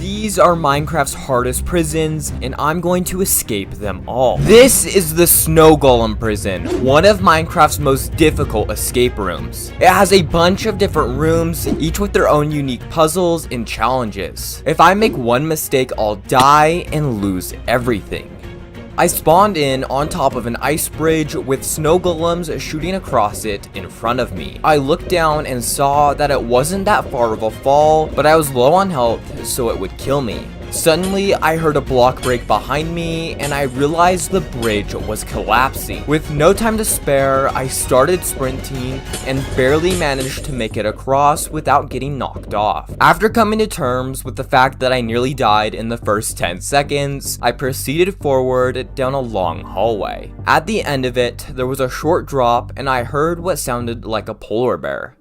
These are Minecraft's hardest prisons, and I'm going to escape them all. This is the Snow Golem prison, one of Minecraft's most difficult escape rooms. It has a bunch of different rooms, each with their own unique puzzles and challenges. If I make one mistake, I'll die and lose everything. I spawned in on top of an ice bridge with snow golems shooting across it in front of me. I looked down and saw that it wasn't that far of a fall, but I was low on health, so it would kill me. Suddenly, I heard a block break behind me, and I realized the bridge was collapsing. With no time to spare, I started sprinting and barely managed to make it across without getting knocked off. After coming to terms with the fact that I nearly died in the first 10 seconds, I proceeded forward down a long hallway. At the end of it, there was a short drop, and I heard what sounded like a polar bear.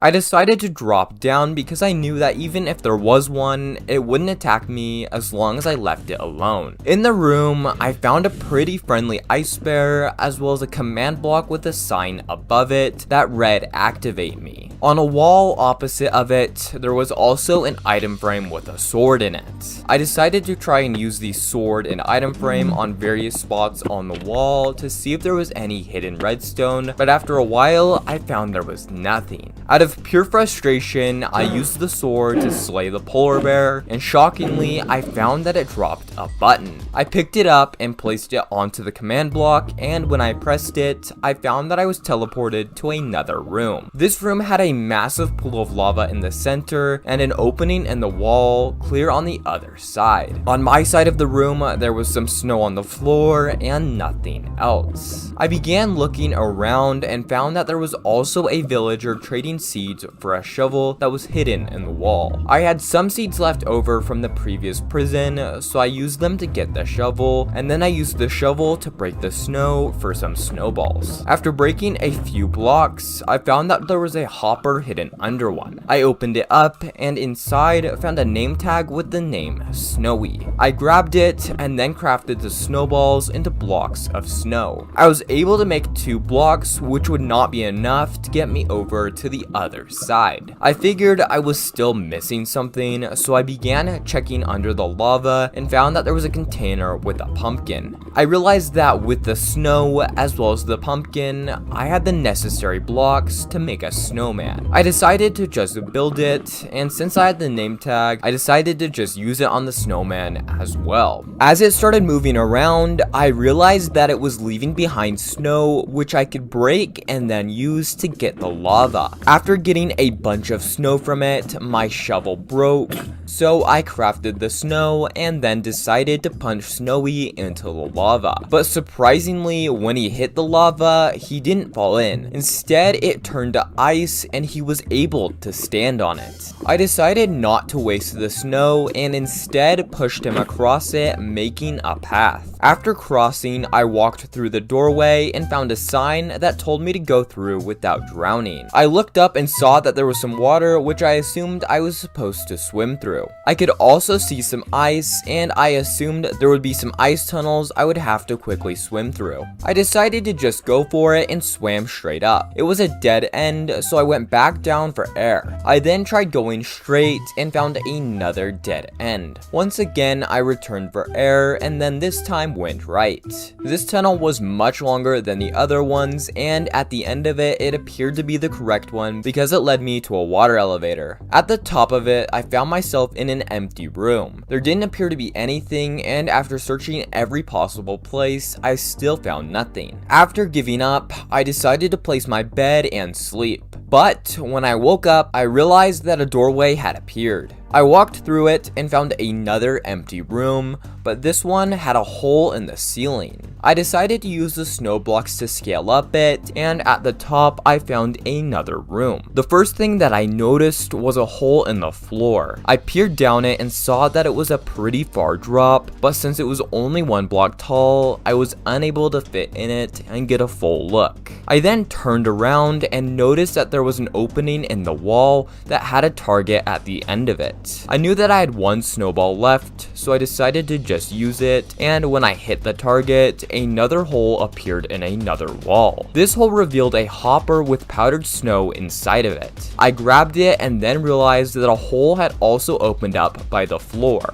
I decided to drop down because I knew that even if there was one, it wouldn't attack me as long as I left it alone. In the room, I found a pretty friendly ice bear as well as a command block with a sign above it that read activate me. On a wall opposite of it, there was also an item frame with a sword in it. I decided to try and use the sword and item frame on various spots on the wall to see if there was any hidden redstone, but after a while, I found there was nothing. Out of pure frustration, I used the sword to slay the polar bear, and shockingly, I found that it dropped a button. I picked it up and placed it onto the command block, and when I pressed it, I found that I was teleported to another room. This room had a massive pool of lava in the center, and an opening in the wall clear on the other side. On my side of the room, there was some snow on the floor, and nothing else. I began looking around and found that there was also a villager trading seeds for a shovel that was hidden in the wall. I had some seeds left over from the previous prison, so I used them to get the shovel, and then I used the shovel to break the snow for some snowballs. After breaking a few blocks, I found that there was a hopper hidden under one. I opened it up, and inside found a name tag with the name Snowy. I grabbed it and then crafted the snowballs into blocks of snow. I was able to make 2 blocks, which would not be enough to get me over to the other side. I figured I was still missing something, so I began checking under the lava and found that there was a container with a pumpkin. I realized that with the snow as well as the pumpkin, I had the necessary blocks to make a snowman. I decided to just build it, and since I had the name tag, I decided to just use it on the snowman as well. As it started moving around, I realized that it was leaving behind snow, which I could break and then use to get the lava. After getting a bunch of snow from it, my shovel broke, so I crafted the snow and then decided to punch Snowy into the lava. But surprisingly, when he hit the lava, he didn't fall in. Instead, it turned to ice and he was able to stand on it. I decided not to waste the snow and instead pushed him across it, making a path. After crossing, I walked through the doorway and found a sign that told me to go through without drowning. I looked up and saw that there was some water, which I assumed I was supposed to swim through. I could also see some ice, and I assumed there would be some ice tunnels I would have to quickly swim through. I decided to just go for it and swam straight up. It was a dead end, so I went back down for air. I then tried going straight and found another dead end. Once again, I returned for air, and then this time went right. This tunnel was much longer than the other ones, and at the end of it, it appeared to be the correct one because it led me to a water elevator. At the top of it, I found myself in an empty room. There didn't appear to be anything, and after searching every possible place, I still found nothing. After giving up, I decided to place my bed and sleep. But when I woke up, I realized that a doorway had appeared. I walked through it and found another empty room, but this one had a hole in the ceiling. I decided to use the snow blocks to scale up it, and at the top I found another room. The first thing that I noticed was a hole in the floor. I peered down it and saw that it was a pretty far drop, but since it was only 1 block tall, I was unable to fit in it and get a full look. I then turned around and noticed that there was an opening in the wall that had a target at the end of it. it. I knew that I had one snowball left, so I decided to just use it, and when I hit the target, another hole appeared in another wall. This hole revealed a hopper with powdered snow inside of it. I grabbed it and then realized that a hole had also opened up by the floor,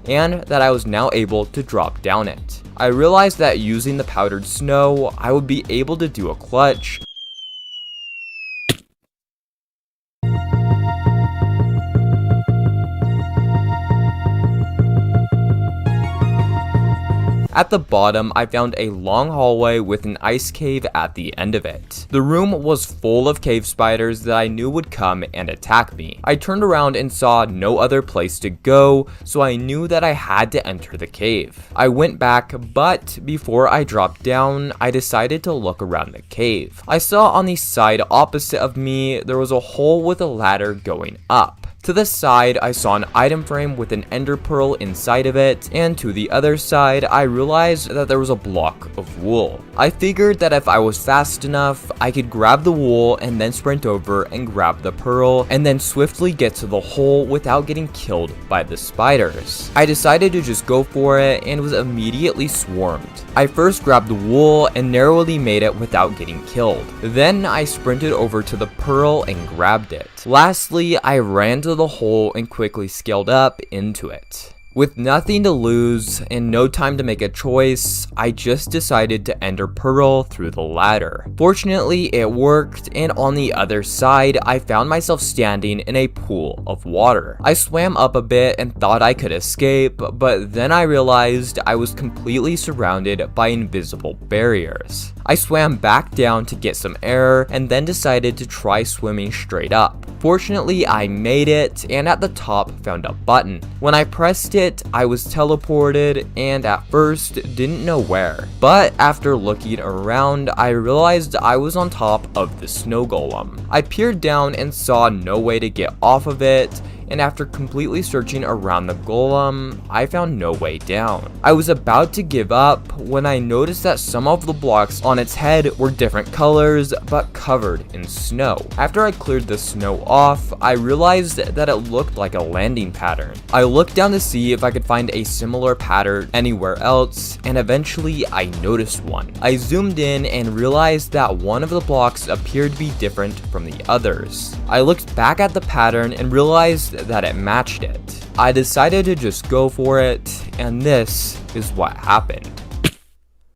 and that I was now able to drop down it. I realized that using the powdered snow, I would be able to do a clutch. At the bottom, I found a long hallway with an ice cave at the end of it. The room was full of cave spiders that I knew would come and attack me. I turned around and saw no other place to go, so I knew that I had to enter the cave. I went back, but before I dropped down, I decided to look around the cave. I saw on the side opposite of me, there was a hole with a ladder going up. To the side, I saw an item frame with an ender pearl inside of it, and to the other side, I realized that there was a block of wool. I figured that if I was fast enough, I could grab the wool and then sprint over and grab the pearl, and then swiftly get to the hole without getting killed by the spiders. I decided to just go for it and was immediately swarmed. I first grabbed the wool and narrowly made it without getting killed. Then I sprinted over to the pearl and grabbed it. Lastly, I ran to the hole and quickly scaled up into it. With nothing to lose and no time to make a choice, I just decided to enter pearl through the ladder. Fortunately, it worked, and on the other side, I found myself standing in a pool of water. I swam up a bit and thought I could escape, but then I realized I was completely surrounded by invisible barriers. I swam back down to get some air and then decided to try swimming straight up. Fortunately, I made it and at the top found a button. When I pressed it, I was teleported and at first didn't know where. But after looking around, I realized I was on top of the snow golem. I peered down and saw no way to get off of it, and after completely searching around the golem, I found no way down. I was about to give up when I noticed that some of the blocks on its head were different colors but covered in snow. After I cleared the snow off, I realized that it looked like a landing pattern. I looked down to see if I could find a similar pattern anywhere else, and eventually I noticed one. I zoomed in and realized that one of the blocks appeared to be different from the others. I looked back at the pattern and realized that it matched it. I decided to just go for it, and this is what happened.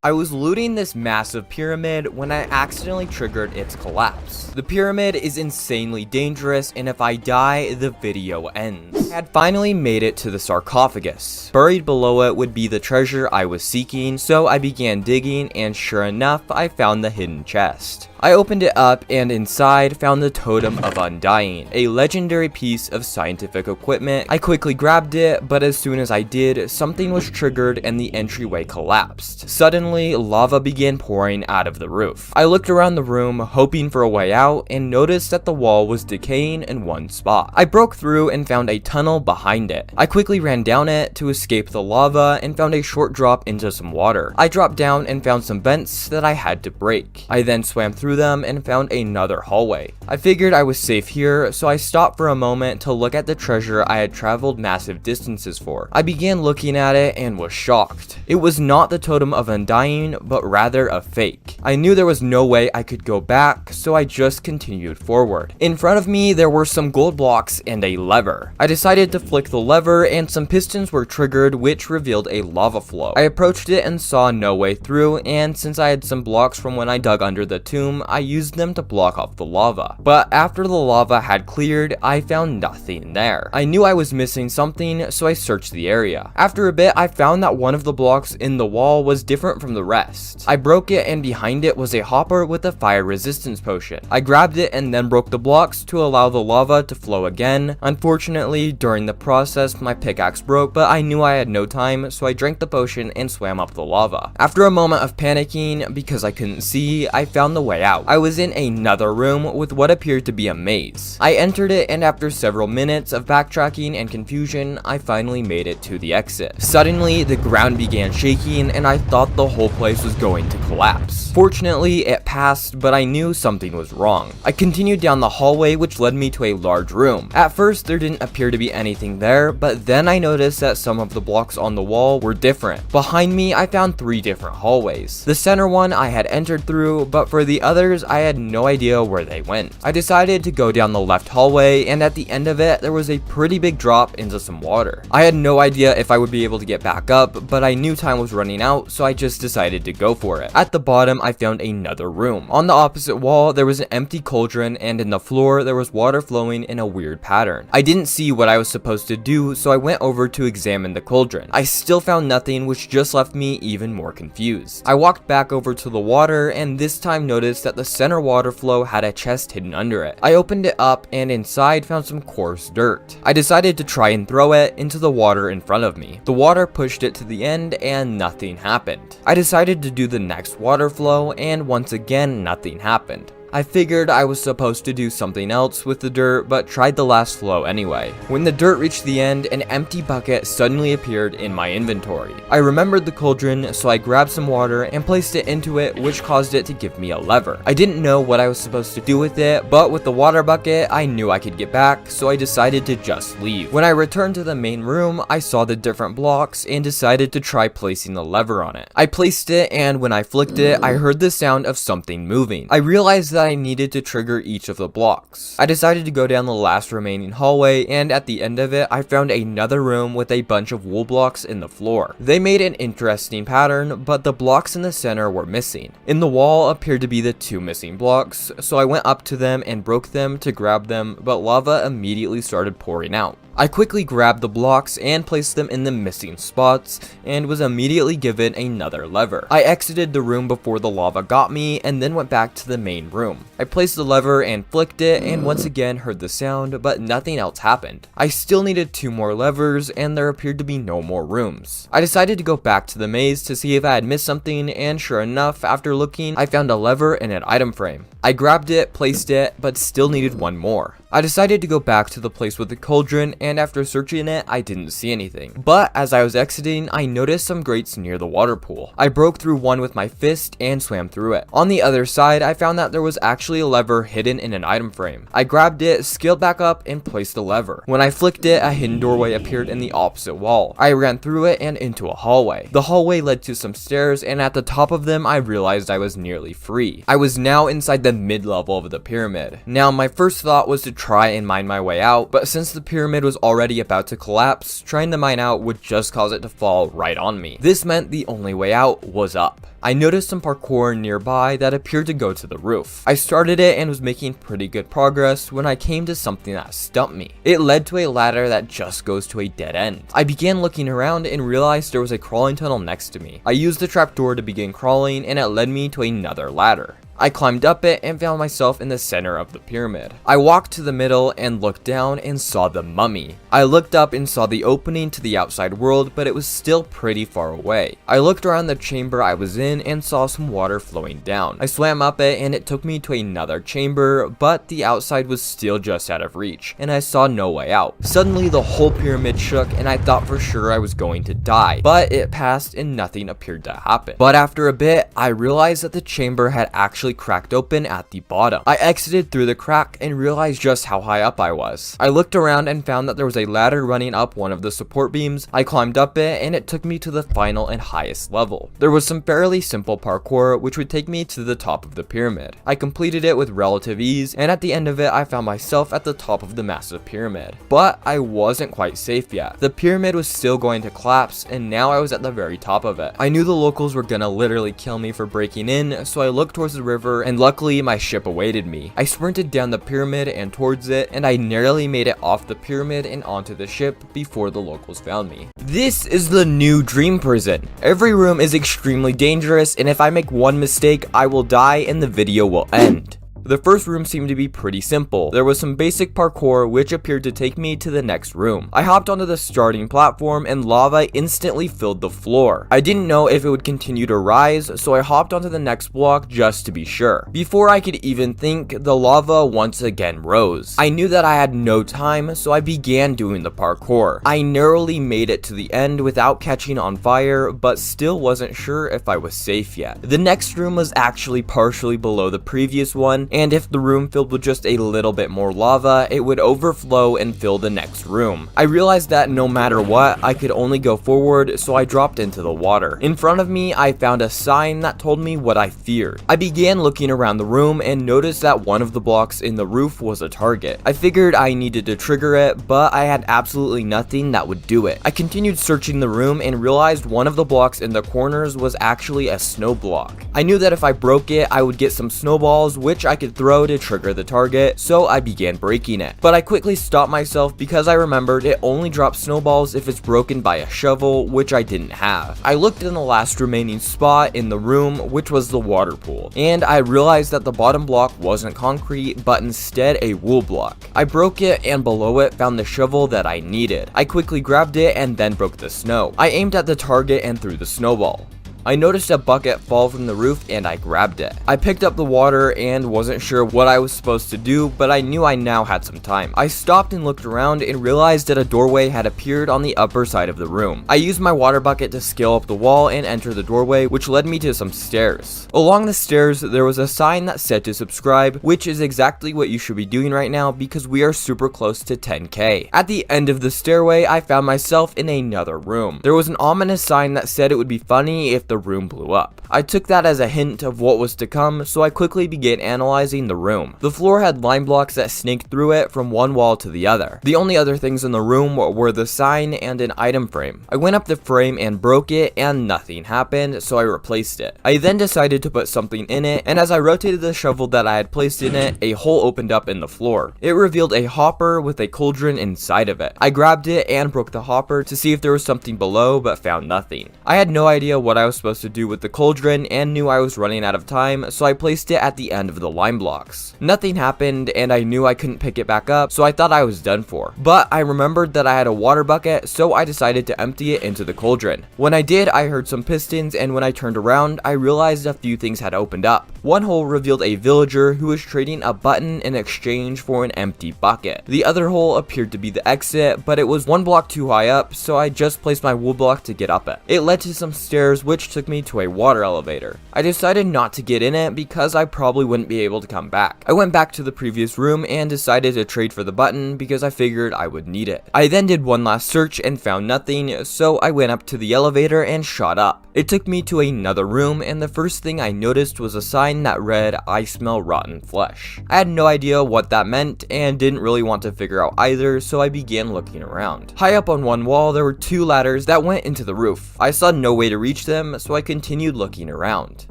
I was looting this massive pyramid when I accidentally triggered its collapse. The pyramid is insanely dangerous, and if I die, the video ends. I had finally made it to the sarcophagus. Buried below it would be the treasure I was seeking, so I began digging, and sure enough, I found the hidden chest. I opened it up and inside found the Totem of Undying, a legendary piece of scientific equipment. I quickly grabbed it, but as soon as I did, something was triggered and the entryway collapsed. Suddenly, lava began pouring out of the roof. I looked around the room, hoping for a way out, and noticed that the wall was decaying in one spot. I broke through and found a tunnel behind it. I quickly ran down it to escape the lava and found a short drop into some water. I dropped down and found some vents that I had to break. I then swam through them and found another hallway. I figured I was safe here, so I stopped for a moment to look at the treasure I had traveled massive distances for. I began looking at it and was shocked. It was not the Totem of Undying, but rather a fake. I knew there was no way I could go back, so I just continued forward. In front of me, there were some gold blocks and a lever. I decided to flick the lever and some pistons were triggered, which revealed a lava flow. I approached it and saw no way through, and since I had some blocks from when I dug under the tomb, I used them to block off the lava. But after the lava had cleared, I found nothing there. I knew I was missing something, so I searched the area. After a bit, I found that one of the blocks in the wall was different from the rest. I broke it and behind it was a hopper with a fire resistance potion. I grabbed it and then broke the blocks to allow the lava to flow again. Unfortunately, during the process, my pickaxe broke, but I knew I had no time, so I drank the potion and swam up the lava. After a moment of panicking, because I couldn't see, I found the way out. I was in another room with what appeared to be a maze. I entered it, and after several minutes of backtracking and confusion, I finally made it to the exit. Suddenly, the ground began shaking, and I thought the whole place was going to collapse. Fortunately, it passed passed, but I knew something was wrong. I continued down the hallway, which led me to a large room. At first, there didn't appear to be anything there, but then I noticed that some of the blocks on the wall were different. Behind me, I found 3 different hallways. The center one I had entered through, but for the others, I had no idea where they went. I decided to go down the left hallway, and at the end of it, there was a pretty big drop into some water. I had no idea if I would be able to get back up, but I knew time was running out, so I just decided to go for it. At the bottom, I found another room. On the opposite wall, there was an empty cauldron, and in the floor, there was water flowing in a weird pattern. I didn't see what I was supposed to do, so I went over to examine the cauldron. I still found nothing, which just left me even more confused. I walked back over to the water, and this time noticed that the center water flow had a chest hidden under it. I opened it up, and inside found some coarse dirt. I decided to try and throw it into the water in front of me. The water pushed it to the end, and nothing happened. I decided to do the next water flow, and once again nothing happened. I figured I was supposed to do something else with the dirt, but tried the last flow anyway. When the dirt reached the end, an empty bucket suddenly appeared in my inventory. I remembered the cauldron, so I grabbed some water and placed it into it, which caused it to give me a lever. I didn't know what I was supposed to do with it, but with the water bucket, I knew I could get back, so I decided to just leave. When I returned to the main room, I saw the different blocks and decided to try placing the lever on it. I placed it, and when I flicked it, I heard the sound of something moving. I realized that I needed to trigger each of the blocks. I decided to go down the last remaining hallway, and at the end of it, I found another room with a bunch of wool blocks in the floor. They made an interesting pattern, but the blocks in the center were missing. In the wall appeared to be the 2 missing blocks, so I went up to them and broke them to grab them, but lava immediately started pouring out. I quickly grabbed the blocks and placed them in the missing spots, and was immediately given another lever. I exited the room before the lava got me, and then went back to the main room. I placed the lever and flicked it, and once again heard the sound, but nothing else happened. I still needed 2 more levers, and there appeared to be no more rooms. I decided to go back to the maze to see if I had missed something, and sure enough, after looking, I found a lever in an item frame. I grabbed it, placed it, but still needed 1 more. I decided to go back to the place with the cauldron, and after searching it, I didn't see anything. But as I was exiting, I noticed some grates near the water pool. I broke through one with my fist and swam through it. On the other side, I found that there was actually a lever hidden in an item frame. I grabbed it, scaled back up, and placed the lever. When I flicked it, a hidden doorway appeared in the opposite wall. I ran through it and into a hallway. The hallway led to some stairs, and at the top of them, I realized I was nearly free. I was now inside the mid-level of the pyramid. Now, my first thought was to try and mine my way out, but since the pyramid was already about to collapse, trying to mine out would just cause it to fall right on me. This meant the only way out was up. I noticed some parkour nearby that appeared to go to the roof. I started it and was making pretty good progress when I came to something that stumped me. It led to a ladder that just goes to a dead end. I began looking around and realized there was a crawling tunnel next to me. I used the trapdoor to begin crawling, and it led me to another ladder. I climbed up it and found myself in the center of the pyramid. I walked to the middle and looked down and saw the mummy. I looked up and saw the opening to the outside world, but it was still pretty far away. I looked around the chamber I was in and saw some water flowing down. I swam up it and it took me to another chamber, but the outside was still just out of reach, and I saw no way out. Suddenly the whole pyramid shook and I thought for sure I was going to die, but it passed and nothing appeared to happen. But after a bit, I realized that the chamber had actually cracked open at the bottom. I exited through the crack and realized just how high up I was. I looked around and found that there was a ladder running up one of the support beams. I climbed up it and it took me to the final and highest level. There was some fairly simple parkour which would take me to the top of the pyramid. I completed it with relative ease, and at the end of it I found myself at the top of the massive pyramid. But I wasn't quite safe yet. The pyramid was still going to collapse, and now I was at the very top of it. I knew the locals were gonna literally kill me for breaking in, so I looked towards the river, and luckily my ship awaited me. I sprinted down the pyramid and towards it, and I nearly made it off the pyramid and onto the ship before the locals found me. This is the new dream prison. Every room is extremely dangerous, and if I make one mistake, I will die and the video will end. The first room seemed to be pretty simple. There was some basic parkour which appeared to take me to the next room. I hopped onto the starting platform and lava instantly filled the floor. I didn't know if it would continue to rise, so I hopped onto the next block just to be sure. Before I could even think, the lava once again rose. I knew that I had no time, so I began doing the parkour. I narrowly made it to the end without catching on fire, but still wasn't sure if I was safe yet. The next room was actually partially below the previous one, and if the room filled with just a little bit more lava, it would overflow and fill the next room. I realized that no matter what, I could only go forward, so I dropped into the water. In front of me, I found a sign that told me what I feared. I began looking around the room and noticed that one of the blocks in the roof was a target. I figured I needed to trigger it, but I had absolutely nothing that would do it. I continued searching the room and realized one of the blocks in the corners was actually a snow block. I knew that if I broke it, I would get some snowballs which I could throw to trigger the target, so I began breaking it. But I quickly stopped myself because I remembered it only drops snowballs if it's broken by a shovel, which I didn't have. I looked in the last remaining spot in the room, which was the water pool, and I realized that the bottom block wasn't concrete, but instead a wool block. I broke it and below it found the shovel that I needed. I quickly grabbed it and then broke the snow. I aimed at the target and threw the snowball. I noticed a bucket fall from the roof and I grabbed it. I picked up the water and wasn't sure what I was supposed to do, but I knew I now had some time. I stopped and looked around and realized that a doorway had appeared on the upper side of the room. I used my water bucket to scale up the wall and enter the doorway, which led me to some stairs. Along the stairs, there was a sign that said to subscribe, which is exactly what you should be doing right now because we are super close to 10k. At the end of the stairway, I found myself in another room. There was an ominous sign that said it would be funny if the room blew up. I took that as a hint of what was to come, so I quickly began analyzing the room. The floor had lime blocks that snaked through it from one wall to the other. The only other things in the room were the sign and an item frame. I went up the frame and broke it, and nothing happened, so I replaced it. I then decided to put something in it, and as I rotated the shovel that I had placed in it, a hole opened up in the floor. It revealed a hopper with a cauldron inside of it. I grabbed it and broke the hopper to see if there was something below, but found nothing. I had no idea what I was supposed to do with the cauldron and knew I was running out of time, so I placed it at the end of the lime blocks. Nothing happened and I knew I couldn't pick it back up, so I thought I was done for. But I remembered that I had a water bucket, so I decided to empty it into the cauldron. When I did, I heard some pistons, and when I turned around, I realized a few things had opened up. One hole revealed a villager who was trading a button in exchange for an empty bucket. The other hole appeared to be the exit, but it was one block too high up, so I just placed my wool block to get up it. It led to some stairs which took me to a water elevator. I decided not to get in it because I probably wouldn't be able to come back. I went back to the previous room and decided to trade for the button because I figured I would need it. I then did one last search and found nothing, so I went up to the elevator and shot up. It took me to another room, and the first thing I noticed was a sign that read, "I smell rotten flesh." I had no idea what that meant and didn't really want to figure out either, so I began looking around. High up on one wall, there were two ladders that went into the roof. I saw no way to reach them, so I continued looking around.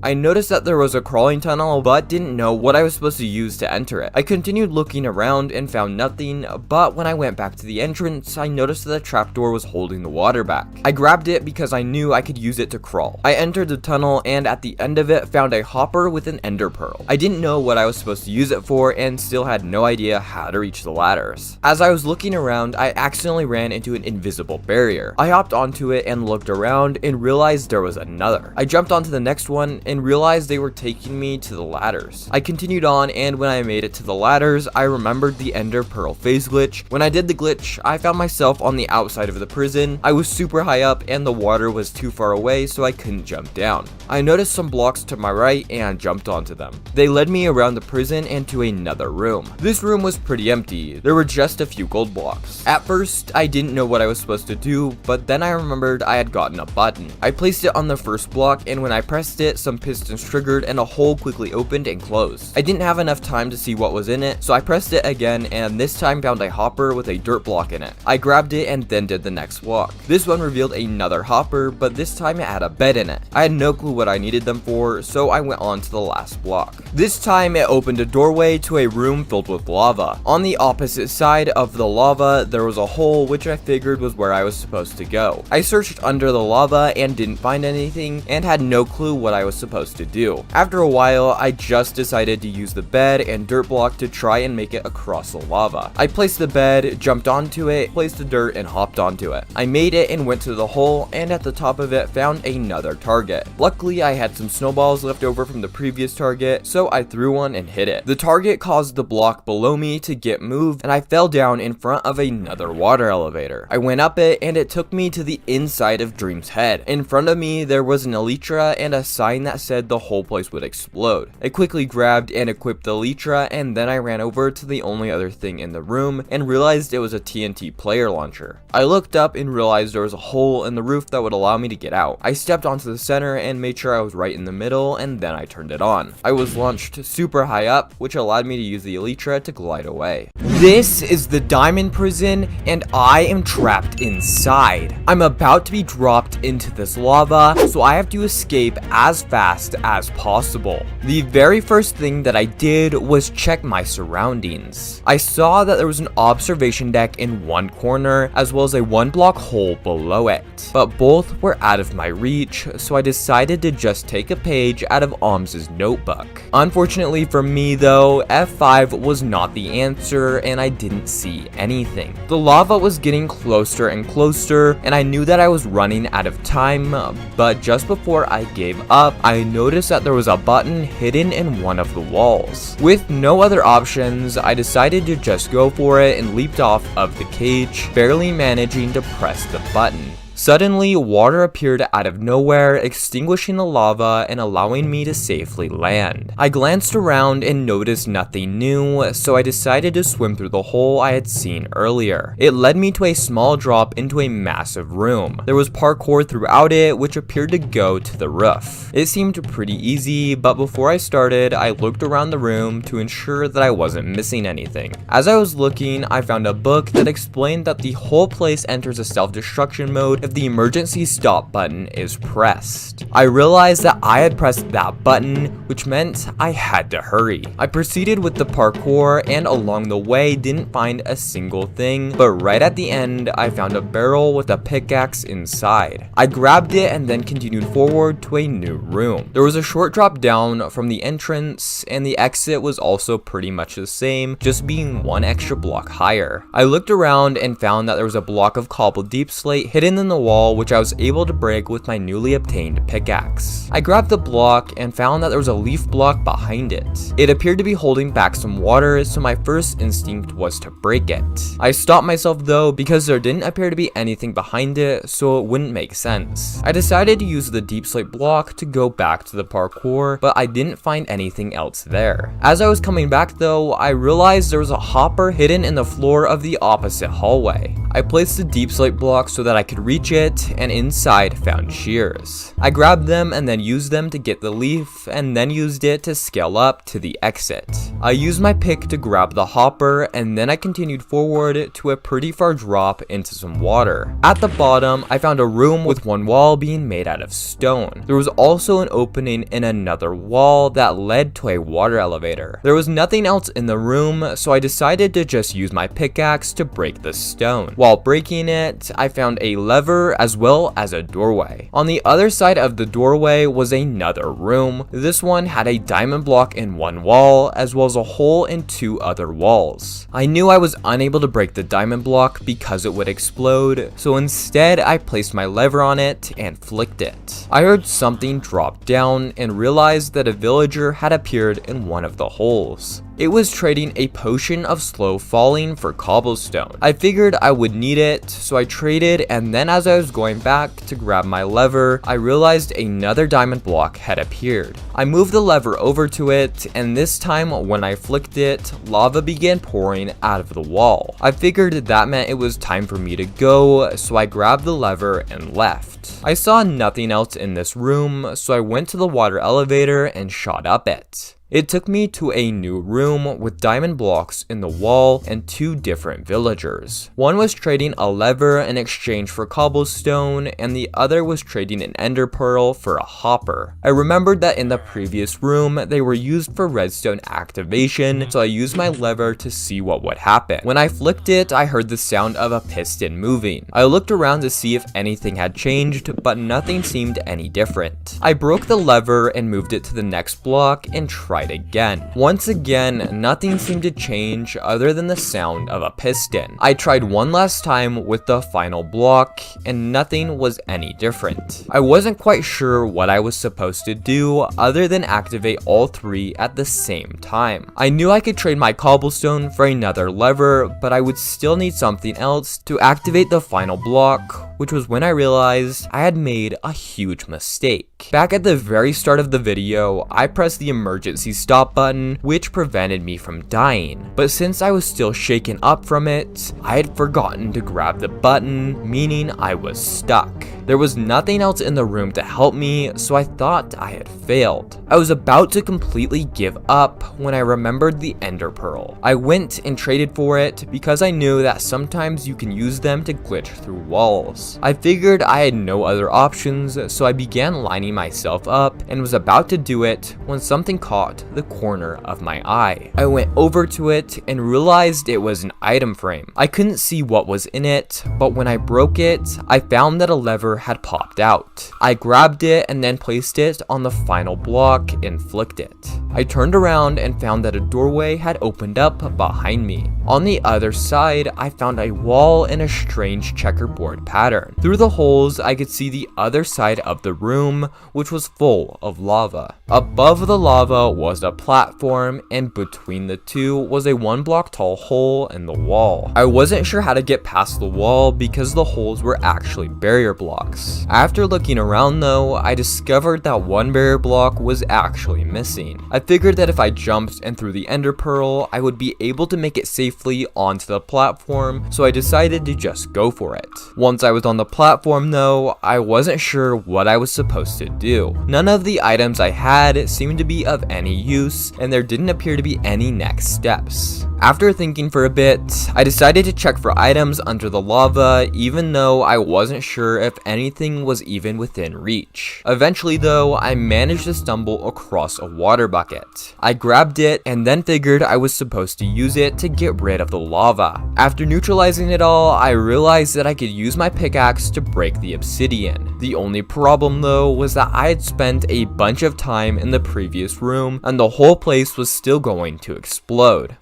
I noticed that there was a crawling tunnel, but didn't know what I was supposed to use to enter it. I continued looking around and found nothing, but when I went back to the entrance, I noticed that the trapdoor was holding the water back. I grabbed it because I knew I could use it to crawl. I entered the tunnel and at the end of it found a hopper with an ender pearl. I didn't know what I was supposed to use it for and still had no idea how to reach the ladders. As I was looking around, I accidentally ran into an invisible barrier. I hopped onto it and looked around and realized there was another. I jumped onto the next one and realized they were taking me to the ladders. I continued on, and when I made it to the ladders, I remembered the ender pearl phase glitch. When I did the glitch, I found myself on the outside of the prison. I was super high up and the water was too far away, so I couldn't jump down. I noticed some blocks to my right and jumped onto them. They led me around the prison and to another room. This room was pretty empty. There were just a few gold blocks. At first, I didn't know what I was supposed to do, but then I remembered I had gotten a button. I placed it on the first block, and when I pressed it, some pistons triggered and a hole quickly opened and closed. I didn't have enough time to see what was in it, so I pressed it again and this time found a hopper with a dirt block in it. I grabbed it and then did the next block. This one revealed another hopper, but this time it had a bed in it. I had no clue what I needed them for, so I went on to the last block. This time it opened a doorway to a room filled with lava. On the opposite side of the lava, there was a hole which I figured was where I was supposed to go. I searched under the lava and didn't find anything, anything and had no clue what I was supposed to do. After a while, I just decided to use the bed and dirt block to try and make it across the lava. I placed the bed, jumped onto it, placed the dirt, and hopped onto it. I made it and went to the hole, and at the top of it found another target. Luckily, I had some snowballs left over from the previous target, so I threw one and hit it. The target caused the block below me to get moved, and I fell down in front of another water elevator. I went up it, and it took me to the inside of Dream's head. In front of me, there was an elytra and a sign that said the whole place would explode. I quickly grabbed and equipped the elytra, and then I ran over to the only other thing in the room and realized it was a TNT player launcher. I looked up and realized there was a hole in the roof that would allow me to get out. I stepped onto the center and made sure I was right in the middle, and then I turned it on. I was launched super high up, which allowed me to use the elytra to glide away. This is the diamond prison, and I am trapped inside. I'm about to be dropped into this lava, so I have to escape as fast as possible. The very first thing that I did was check my surroundings. I saw that there was an observation deck in one corner, as well as a 1-block hole below it, but both were out of my reach, so I decided to just take a page out of Omz's notebook. Unfortunately for me though, F5 was not the answer, and I didn't see anything. The lava was getting closer and closer, and I knew that I was running out of time, but just before I gave up, I noticed that there was a button hidden in one of the walls. With no other options, I decided to just go for it and leaped off of the cage, barely managing to press the button. Suddenly, water appeared out of nowhere, extinguishing the lava and allowing me to safely land. I glanced around and noticed nothing new, so I decided to swim through the hole I had seen earlier. It led me to a small drop into a massive room. There was parkour throughout it, which appeared to go to the roof. It seemed pretty easy, but before I started, I looked around the room to ensure that I wasn't missing anything. As I was looking, I found a book that explained that the whole place enters a self-destruction mode if the emergency stop button is pressed. I realized that I had pressed that button, which meant I had to hurry. I proceeded with the parkour, and along the way didn't find a single thing, but right at the end I found a barrel with a pickaxe inside. I grabbed it and then continued forward to a new room. There was a short drop down from the entrance, and the exit was also pretty much the same, just being one extra block higher. I looked around and found that there was a block of cobbled deep slate hidden in the wall, which I was able to break with my newly obtained pickaxe. I grabbed the block and found that there was a leaf block behind it. It appeared to be holding back some water, so my first instinct was to break it. I stopped myself though because there didn't appear to be anything behind it, so it wouldn't make sense. I decided to use the deep slate block to go back to the parkour, but I didn't find anything else there. As I was coming back though, I realized there was a hopper hidden in the floor of the opposite hallway. I placed the deep slate block so that I could reach it, and inside found shears. I grabbed them and then used them to get the leaf, and then used it to scale up to the exit. I used my pick to grab the hopper, and then I continued forward to a pretty far drop into some water. At the bottom, I found a room with one wall being made out of stone. There was also an opening in another wall that led to a water elevator. There was nothing else in the room, so I decided to just use my pickaxe to break the stone. While breaking it, I found a lever as well as a doorway. On the other side of the doorway was another room. This one had a diamond block in one wall, as well as a hole in two other walls. I knew I was unable to break the diamond block because it would explode, so instead I placed my lever on it and flicked it. I heard something drop down and realized that a villager had appeared in one of the holes. It was trading a potion of slow falling for cobblestone. I figured I would need it, so I traded, and then as I was going back to grab my lever, I realized another diamond block had appeared. I moved the lever over to it, and this time when I flicked it, lava began pouring out of the wall. I figured that meant it was time for me to go, so I grabbed the lever and left. I saw nothing else in this room, so I went to the water elevator and shot up it. It took me to a new room with diamond blocks in the wall and 2 different villagers. One was trading a lever in exchange for cobblestone, and the other was trading an ender pearl for a hopper. I remembered that in the previous room, they were used for redstone activation, so I used my lever to see what would happen. When I flicked it, I heard the sound of a piston moving. I looked around to see if anything had changed, but nothing seemed any different. I broke the lever and moved it to the next block and tried again. Once again, nothing seemed to change other than the sound of a piston. I tried one last time with the final block, and nothing was any different. I wasn't quite sure what I was supposed to do other than activate all 3 at the same time. I knew I could trade my cobblestone for another lever, but I would still need something else to activate the final block, which was when I realized I had made a huge mistake. Back at the very start of the video, I pressed the emergency stop button, which prevented me from dying. But since I was still shaken up from it, I had forgotten to grab the button, meaning I was stuck. There was nothing else in the room to help me, so I thought I had failed. I was about to completely give up when I remembered the ender pearl. I went and traded for it because I knew that sometimes you can use them to glitch through walls. I figured I had no other options, so I began lining myself up and was about to do it when something caught the corner of my eye. I went over to it and realized it was an item frame. I couldn't see what was in it, but when I broke it, I found that a lever had popped out. I grabbed it and then placed it on the final block and flicked it. I turned around and found that a doorway had opened up behind me. On the other side, I found a wall in a strange checkerboard pattern. Through the holes, I could see the other side of the room, which was full of lava. Above the lava was a platform, and between the two was a 1 block tall hole in the wall. I wasn't sure how to get past the wall because the holes were actually barrier blocks. After looking around though, I discovered that 1 barrier block was actually missing. I figured that if I jumped and threw the ender pearl, I would be able to make it safely onto the platform, so I decided to just go for it. Once I was on the platform though, I wasn't sure what I was supposed to do. None of the items I had seemed to be of any use, and there didn't appear to be any next steps. After thinking for a bit, I decided to check for items under the lava, even though I wasn't sure if anything was even within reach. Eventually though, I managed to stumble across a water bucket. I grabbed it and then figured I was supposed to use it to get rid of the lava. After neutralizing it all, I realized that I could use my pickaxe to break the obsidian. The only problem though was that I had spent a bunch of time in the previous room and the whole place was still going to explode.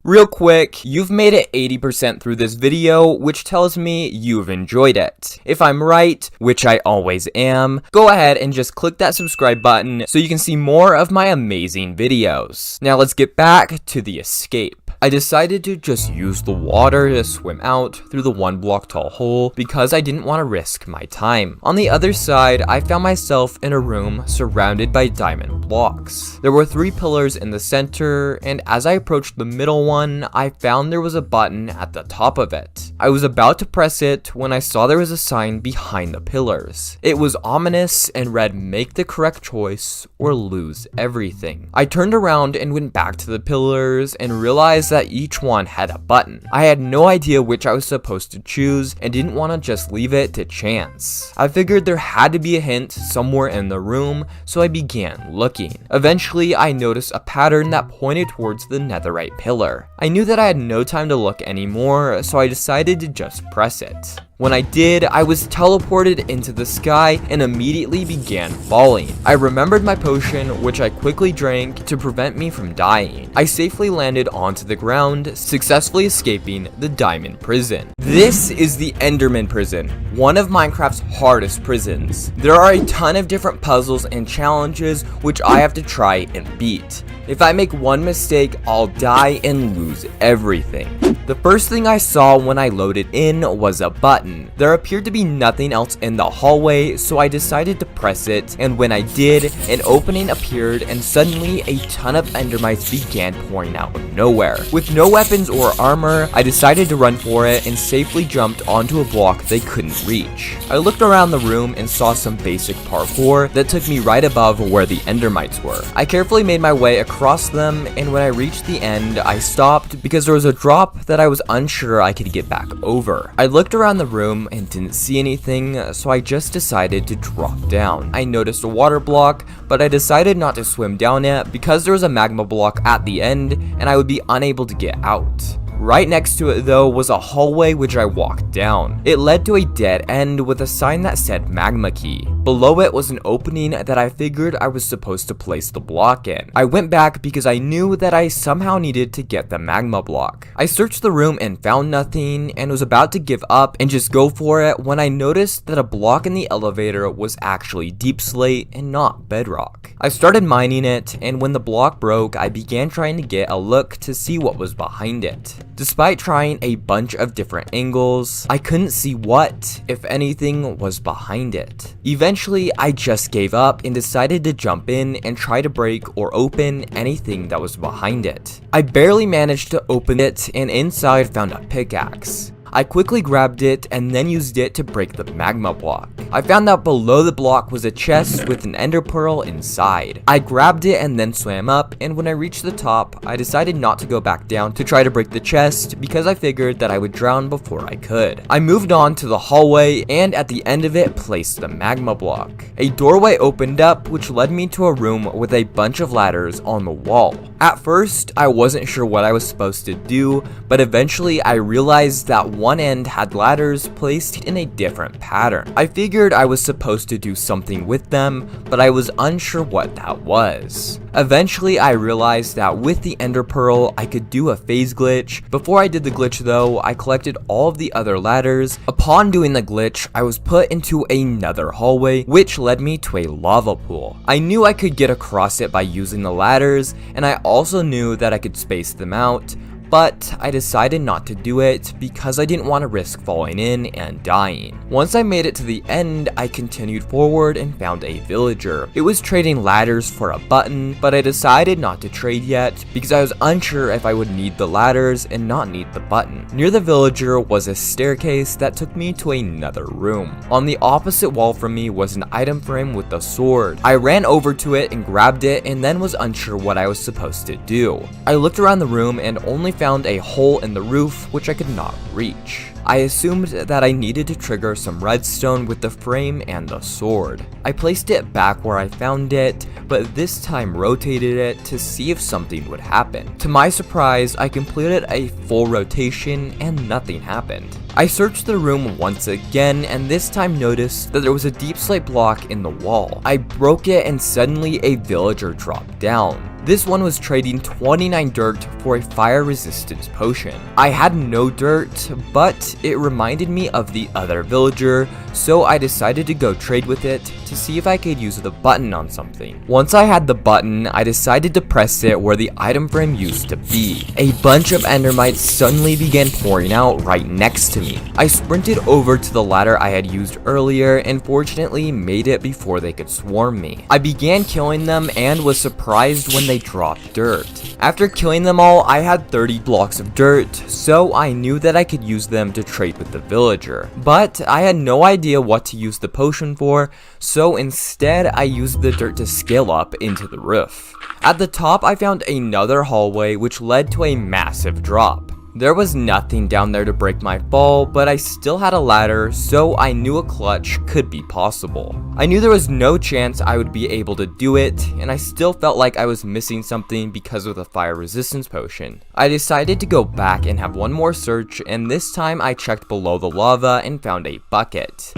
Real quick, you've made it 80% through this video, which tells me you've enjoyed it. If I'm right, which I always am, go ahead and just click that subscribe button so you can see more of my amazing videos. Now let's get back to the escape. I decided to just use the water to swim out through the 1 block tall hole because I didn't want to risk my time. On the other side, I found myself in a room surrounded by diamond blocks. There were 3 pillars in the center, and as I approached the middle one, I found there was a button at the top of it. I was about to press it when I saw there was a sign behind the pillars. It was ominous and read, "Make the correct choice or lose everything." I turned around and went back to the pillars and realized that each one had a button. I had no idea which I was supposed to choose and didn't want to just leave it to chance. I figured there had to be a hint somewhere in the room, so I began looking. Eventually, I noticed a pattern that pointed towards the netherite pillar. I knew that I had no time to look anymore, so I decided to just press it. When I did, I was teleported into the sky and immediately began falling. I remembered my potion, which I quickly drank to prevent me from dying. I safely landed onto the ground, successfully escaping the diamond prison. This is the Enderman prison, one of Minecraft's hardest prisons. There are a ton of different puzzles and challenges which I have to try and beat. If I make one mistake, I'll die and lose everything. The first thing I saw when I loaded in was a button. There appeared to be nothing else in the hallway, so I decided to press it, and when I did, an opening appeared and suddenly a ton of endermites began pouring out of nowhere. With no weapons or armor, I decided to run for it and save safely jumped onto a block they couldn't reach. I looked around the room and saw some basic parkour that took me right above where the endermites were. I carefully made my way across them, and when I reached the end, I stopped because there was a drop that I was unsure I could get back over. I looked around the room and didn't see anything, so I just decided to drop down. I noticed a water block, but I decided not to swim down it because there was a magma block at the end and I would be unable to get out. Right next to it though was a hallway which I walked down. It led to a dead end with a sign that said magma key. Below it was an opening that I figured I was supposed to place the block in. I went back because I knew that I somehow needed to get the magma block. I searched the room and found nothing and was about to give up and just go for it when I noticed that a block in the elevator was actually deep slate and not bedrock. I started mining it, and when the block broke, I began trying to get a look to see what was behind it. Despite trying a bunch of different angles, I couldn't see what, if anything, was behind it. Eventually, I just gave up and decided to jump in and try to break or open anything that was behind it. I barely managed to open it, and inside found a pickaxe. I quickly grabbed it and then used it to break the magma block. I found out below the block was a chest with an ender pearl inside. I grabbed it and then swam up, and when I reached the top, I decided not to go back down to try to break the chest because I figured that I would drown before I could. I moved on to the hallway and at the end of it placed the magma block. A doorway opened up which led me to a room with a bunch of ladders on the wall. At first, I wasn't sure what I was supposed to do, but eventually I realized that one end had ladders placed in a different pattern. I figured I was supposed to do something with them, but I was unsure what that was. Eventually, I realized that with the ender pearl, I could do a phase glitch. Before I did the glitch though, I collected all of the other ladders. Upon doing the glitch, I was put into another hallway, which led me to a lava pool. I knew I could get across it by using the ladders, and I also knew that I could space them out, but I decided not to do it because I didn't want to risk falling in and dying. Once I made it to the end, I continued forward and found a villager. It was trading ladders for a button, but I decided not to trade yet because I was unsure if I would need the ladders and not need the button. Near the villager was a staircase that took me to another room. On the opposite wall from me was an item frame with a sword. I ran over to it and grabbed it and then was unsure what I was supposed to do. I looked around the room and only found a hole in the roof which I could not reach. I assumed that I needed to trigger some redstone with the frame and the sword. I placed it back where I found it, but this time rotated it to see if something would happen. To my surprise, I completed a full rotation and nothing happened. I searched the room once again and this time noticed that there was a deep slate block in the wall. I broke it and suddenly a villager dropped down. This one was trading 29 dirt for a fire resistance potion. I had no dirt, but it reminded me of the other villager, so I decided to go trade with it to see if I could use the button on something. Once I had the button, I decided to press it where the item frame used to be. A bunch of endermites suddenly began pouring out right next to me. I sprinted over to the ladder I had used earlier and fortunately made it before they could swarm me. I began killing them and was surprised when they dropped dirt. After killing them all, I had 30 blocks of dirt, so I knew that I could use them to trade with the villager. But I had no idea what to use the potion for, so instead I used the dirt to scale up into the roof. At the top, I found another hallway which led to a massive drop. There was nothing down there to break my fall, but I still had a ladder, so I knew a clutch could be possible. I knew there was no chance I would be able to do it, and I still felt like I was missing something because of the fire resistance potion. I decided to go back and have one more search, and this time I checked below the lava and found a bucket.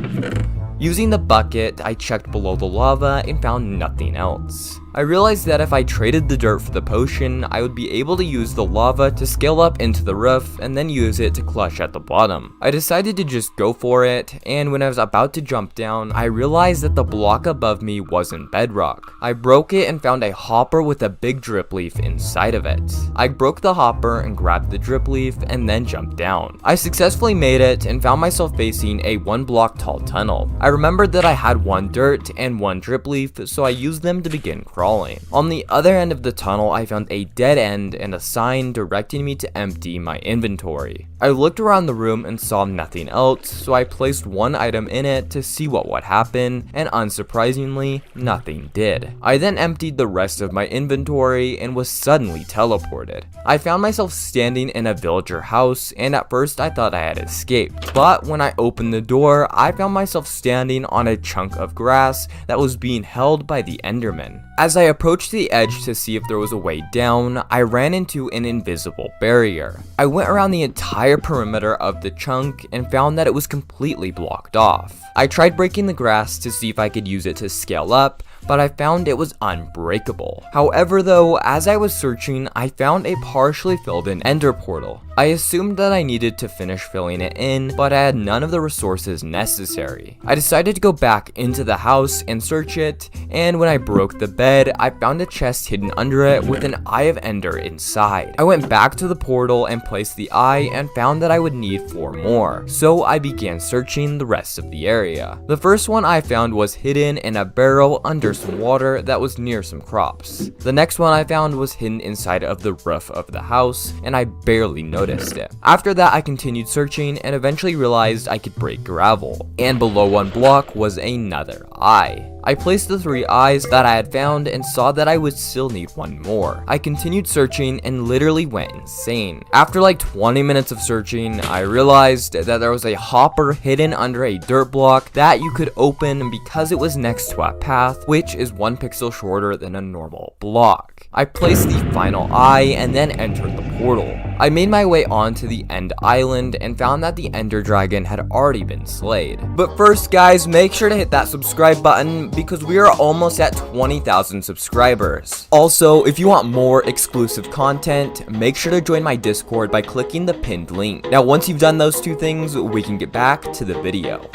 Using the bucket, I checked below the lava and found nothing else. I realized that if I traded the dirt for the potion, I would be able to use the lava to scale up into the roof and then use it to clutch at the bottom. I decided to just go for it, and when I was about to jump down, I realized that the block above me wasn't bedrock. I broke it and found a hopper with a big drip leaf inside of it. I broke the hopper and grabbed the drip leaf and then jumped down. I successfully made it and found myself facing a 1 block tall tunnel. I remembered that I had 1 dirt and 1 drip leaf, so I used them to begin crawling. On the other end of the tunnel, I found a dead end and a sign directing me to empty my inventory. I looked around the room and saw nothing else, so I placed one item in it to see what would happen, and unsurprisingly, nothing did. I then emptied the rest of my inventory and was suddenly teleported. I found myself standing in a villager house, and at first I thought I had escaped, but when I opened the door, I found myself standing on a chunk of grass that was being held by the Enderman. As I approached the edge to see if there was a way down, I ran into an invisible barrier. I went around the entire perimeter of the chunk and found that it was completely blocked off. I tried breaking the grass to see if I could use it to scale up, but I found it was unbreakable. However though, as I was searching, I found a partially filled in ender portal. I assumed that I needed to finish filling it in, but I had none of the resources necessary. I decided to go back into the house and search it, and when I broke the bed, I found a chest hidden under it with an eye of ender inside. I went back to the portal and placed the eye and found that I would need 4 more, so I began searching the rest of the area. The first one I found was hidden in a barrel under some water that was near some crops. The next one I found was hidden inside of the roof of the house, and I barely noticed it. After that, I continued searching and eventually realized I could break gravel, and below one block was another eye. I placed the 3 eyes that I had found and saw that I would still need 1 more. I continued searching and literally went insane. After like 20 minutes of searching, I realized that there was a hopper hidden under a dirt block that you could open because it was next to a path, which is 1 pixel shorter than a normal block. I placed the final eye and then entered the portal. I made my way onto the end island and found that the ender dragon had already been slayed. But first guys, make sure to hit that subscribe button because we are almost at 20,000 subscribers. Also, if you want more exclusive content, make sure to join my Discord by clicking the pinned link. Now once you've done those 2 things, we can get back to the video.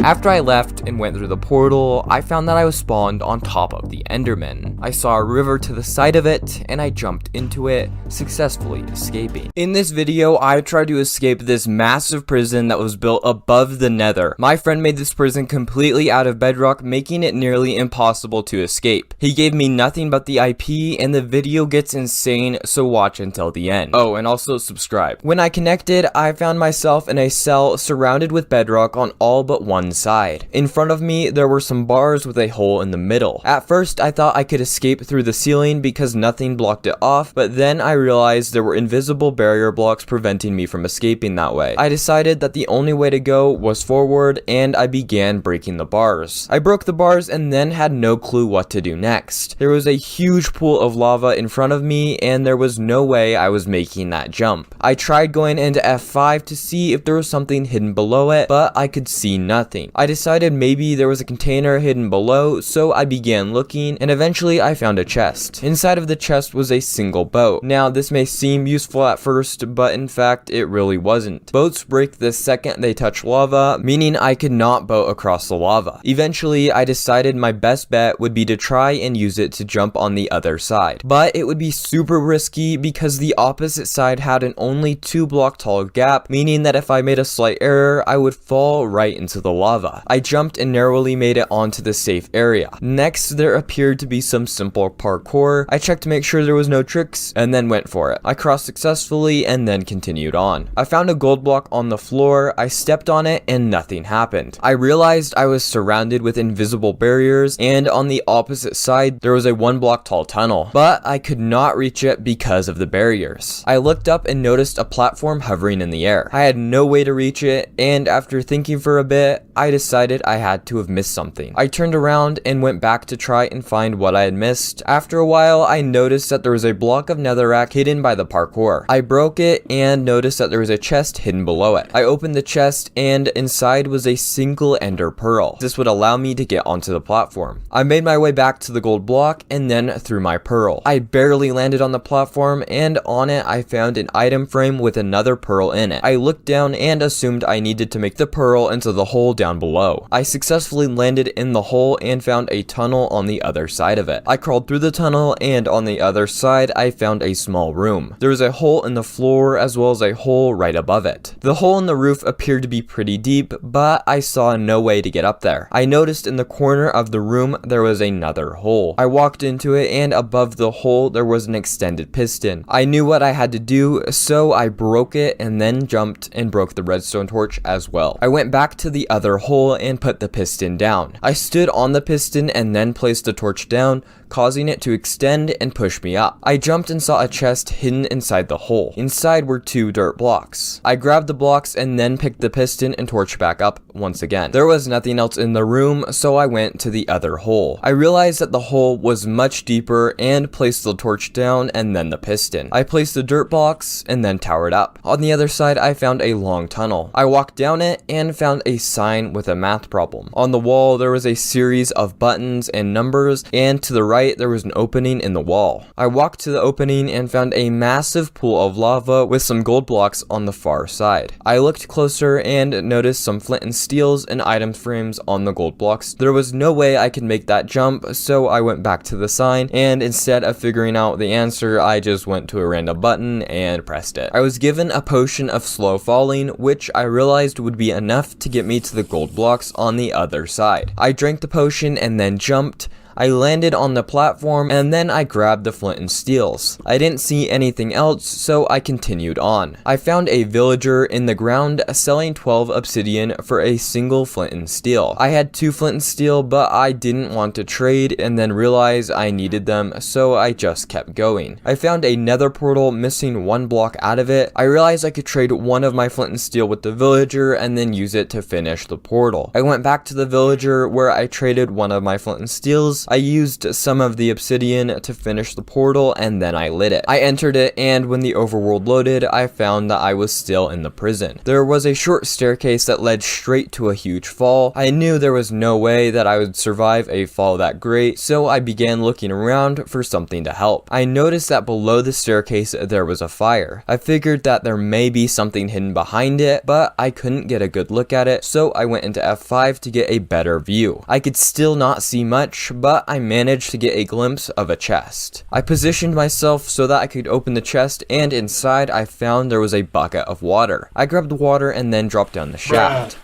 After I left and went through the portal, I found that I was spawned on top of the Enderman. I saw a river to the side of it, and I jumped into it, successfully escaping. In this video, I tried to escape this massive prison that was built above the Nether. My friend made this prison completely out of bedrock, making it nearly impossible to escape. He gave me nothing but the IP, and the video gets insane, so watch until the end. Oh, and also subscribe. When I connected, I found myself in a cell surrounded with bedrock on all but one side. In front of me, there were some bars with a hole in the middle. At first, I thought I could escape through the ceiling because nothing blocked it off, but then I realized there were invisible barrier blocks preventing me from escaping that way. I decided that the only way to go was forward, and I began breaking the bars. I broke the bars and then had no clue what to do next. There was a huge pool of lava in front of me, and there was no way I was making that jump. I tried going into F5 to see if there was something hidden below it, but I could see nothing. I decided maybe there was a container hidden below, so I began looking, and eventually I found a chest. Inside of the chest was a single boat. Now, this may seem useful at first, but in fact, it really wasn't. Boats break the second they touch lava, meaning I could not boat across the lava. Eventually, I decided my best bet would be to try and use it to jump on the other side. But it would be super risky because the opposite side had an only 2 block tall gap, meaning that if I made a slight error, I would fall right into the lava. I jumped and narrowly made it onto the safe area. Next, there appeared to be some simple parkour. I checked to make sure there was no tricks and then went for it. I crossed successfully and then continued on. I found a gold block on the floor. I stepped on it and nothing happened. I realized I was surrounded with invisible barriers, and on the opposite side, there was a 1 block tall tunnel, but I could not reach it because of the barriers. I looked up and noticed a platform hovering in the air. I had no way to reach it, and after thinking for a bit, I decided I had to have missed something. I turned around and went back to try and find what I had missed. After a while, I noticed that there was a block of netherrack hidden by the parkour. I broke it and noticed that there was a chest hidden below it. I opened the chest and inside was a single ender pearl. This would allow me to get onto the platform. I made my way back to the gold block and then threw my pearl. I barely landed on the platform, and on it I found an item frame with another pearl in it. I looked down and assumed I needed to make the pearl into the hole down down below. I successfully landed in the hole and found a tunnel on the other side of it. I crawled through the tunnel, and on the other side I found a small room. There was a hole in the floor as well as a hole right above it. The hole in the roof appeared to be pretty deep, but I saw no way to get up there. I noticed in the corner of the room there was another hole. I walked into it, and above the hole there was an extended piston. I knew what I had to do, so I broke it and then jumped and broke the redstone torch as well. I went back to the other hole and put the piston down. I stood on the piston and then placed the torch down, causing it to extend and push me up. I jumped and saw a chest hidden inside the hole. Inside were 2 dirt blocks. I grabbed the blocks and then picked the piston and torch back up once again. There was nothing else in the room, so I went to the other hole. I realized that the hole was much deeper and placed the torch down and then the piston. I placed the dirt blocks and then towered up. On the other side, I found a long tunnel. I walked down it and found a sign with a math problem. On the wall, there was a series of buttons and numbers, and to the right, there was an opening in the wall. I walked to the opening and found a massive pool of lava with some gold blocks on the far side. I looked closer and noticed some flint and steels and item frames on the gold blocks. There was no way I could make that jump, so I went back to the sign, and instead of figuring out the answer, I just went to a random button and pressed it. I was given a potion of slow falling, which I realized would be enough to get me to the gold blocks on the other side. I drank the potion and then jumped. I landed on the platform, and then I grabbed the flint and steels. I didn't see anything else, so I continued on. I found a villager in the ground selling 12 obsidian for a single flint and steel. I had 2 flint and steel, but I didn't want to trade and then realized I needed them, so I just kept going. I found a nether portal missing 1 block out of it. I realized I could trade 1 of my flint and steel with the villager and then use it to finish the portal. I went back to the villager where I traded 1 of my flint and steels. I used some of the obsidian to finish the portal, and then I lit it. I entered it, and when the overworld loaded, I found that I was still in the prison. There was a short staircase that led straight to a huge fall. I knew there was no way that I would survive a fall that great, so I began looking around for something to help. I noticed that below the staircase there was a fire. I figured that there may be something hidden behind it, but I couldn't get a good look at it, so I went into F5 to get a better view. I could still not see much, but I managed to get a glimpse of a chest. I positioned myself so that I could open the chest, and inside I found there was a bucket of water. I grabbed the water and then dropped down the shaft.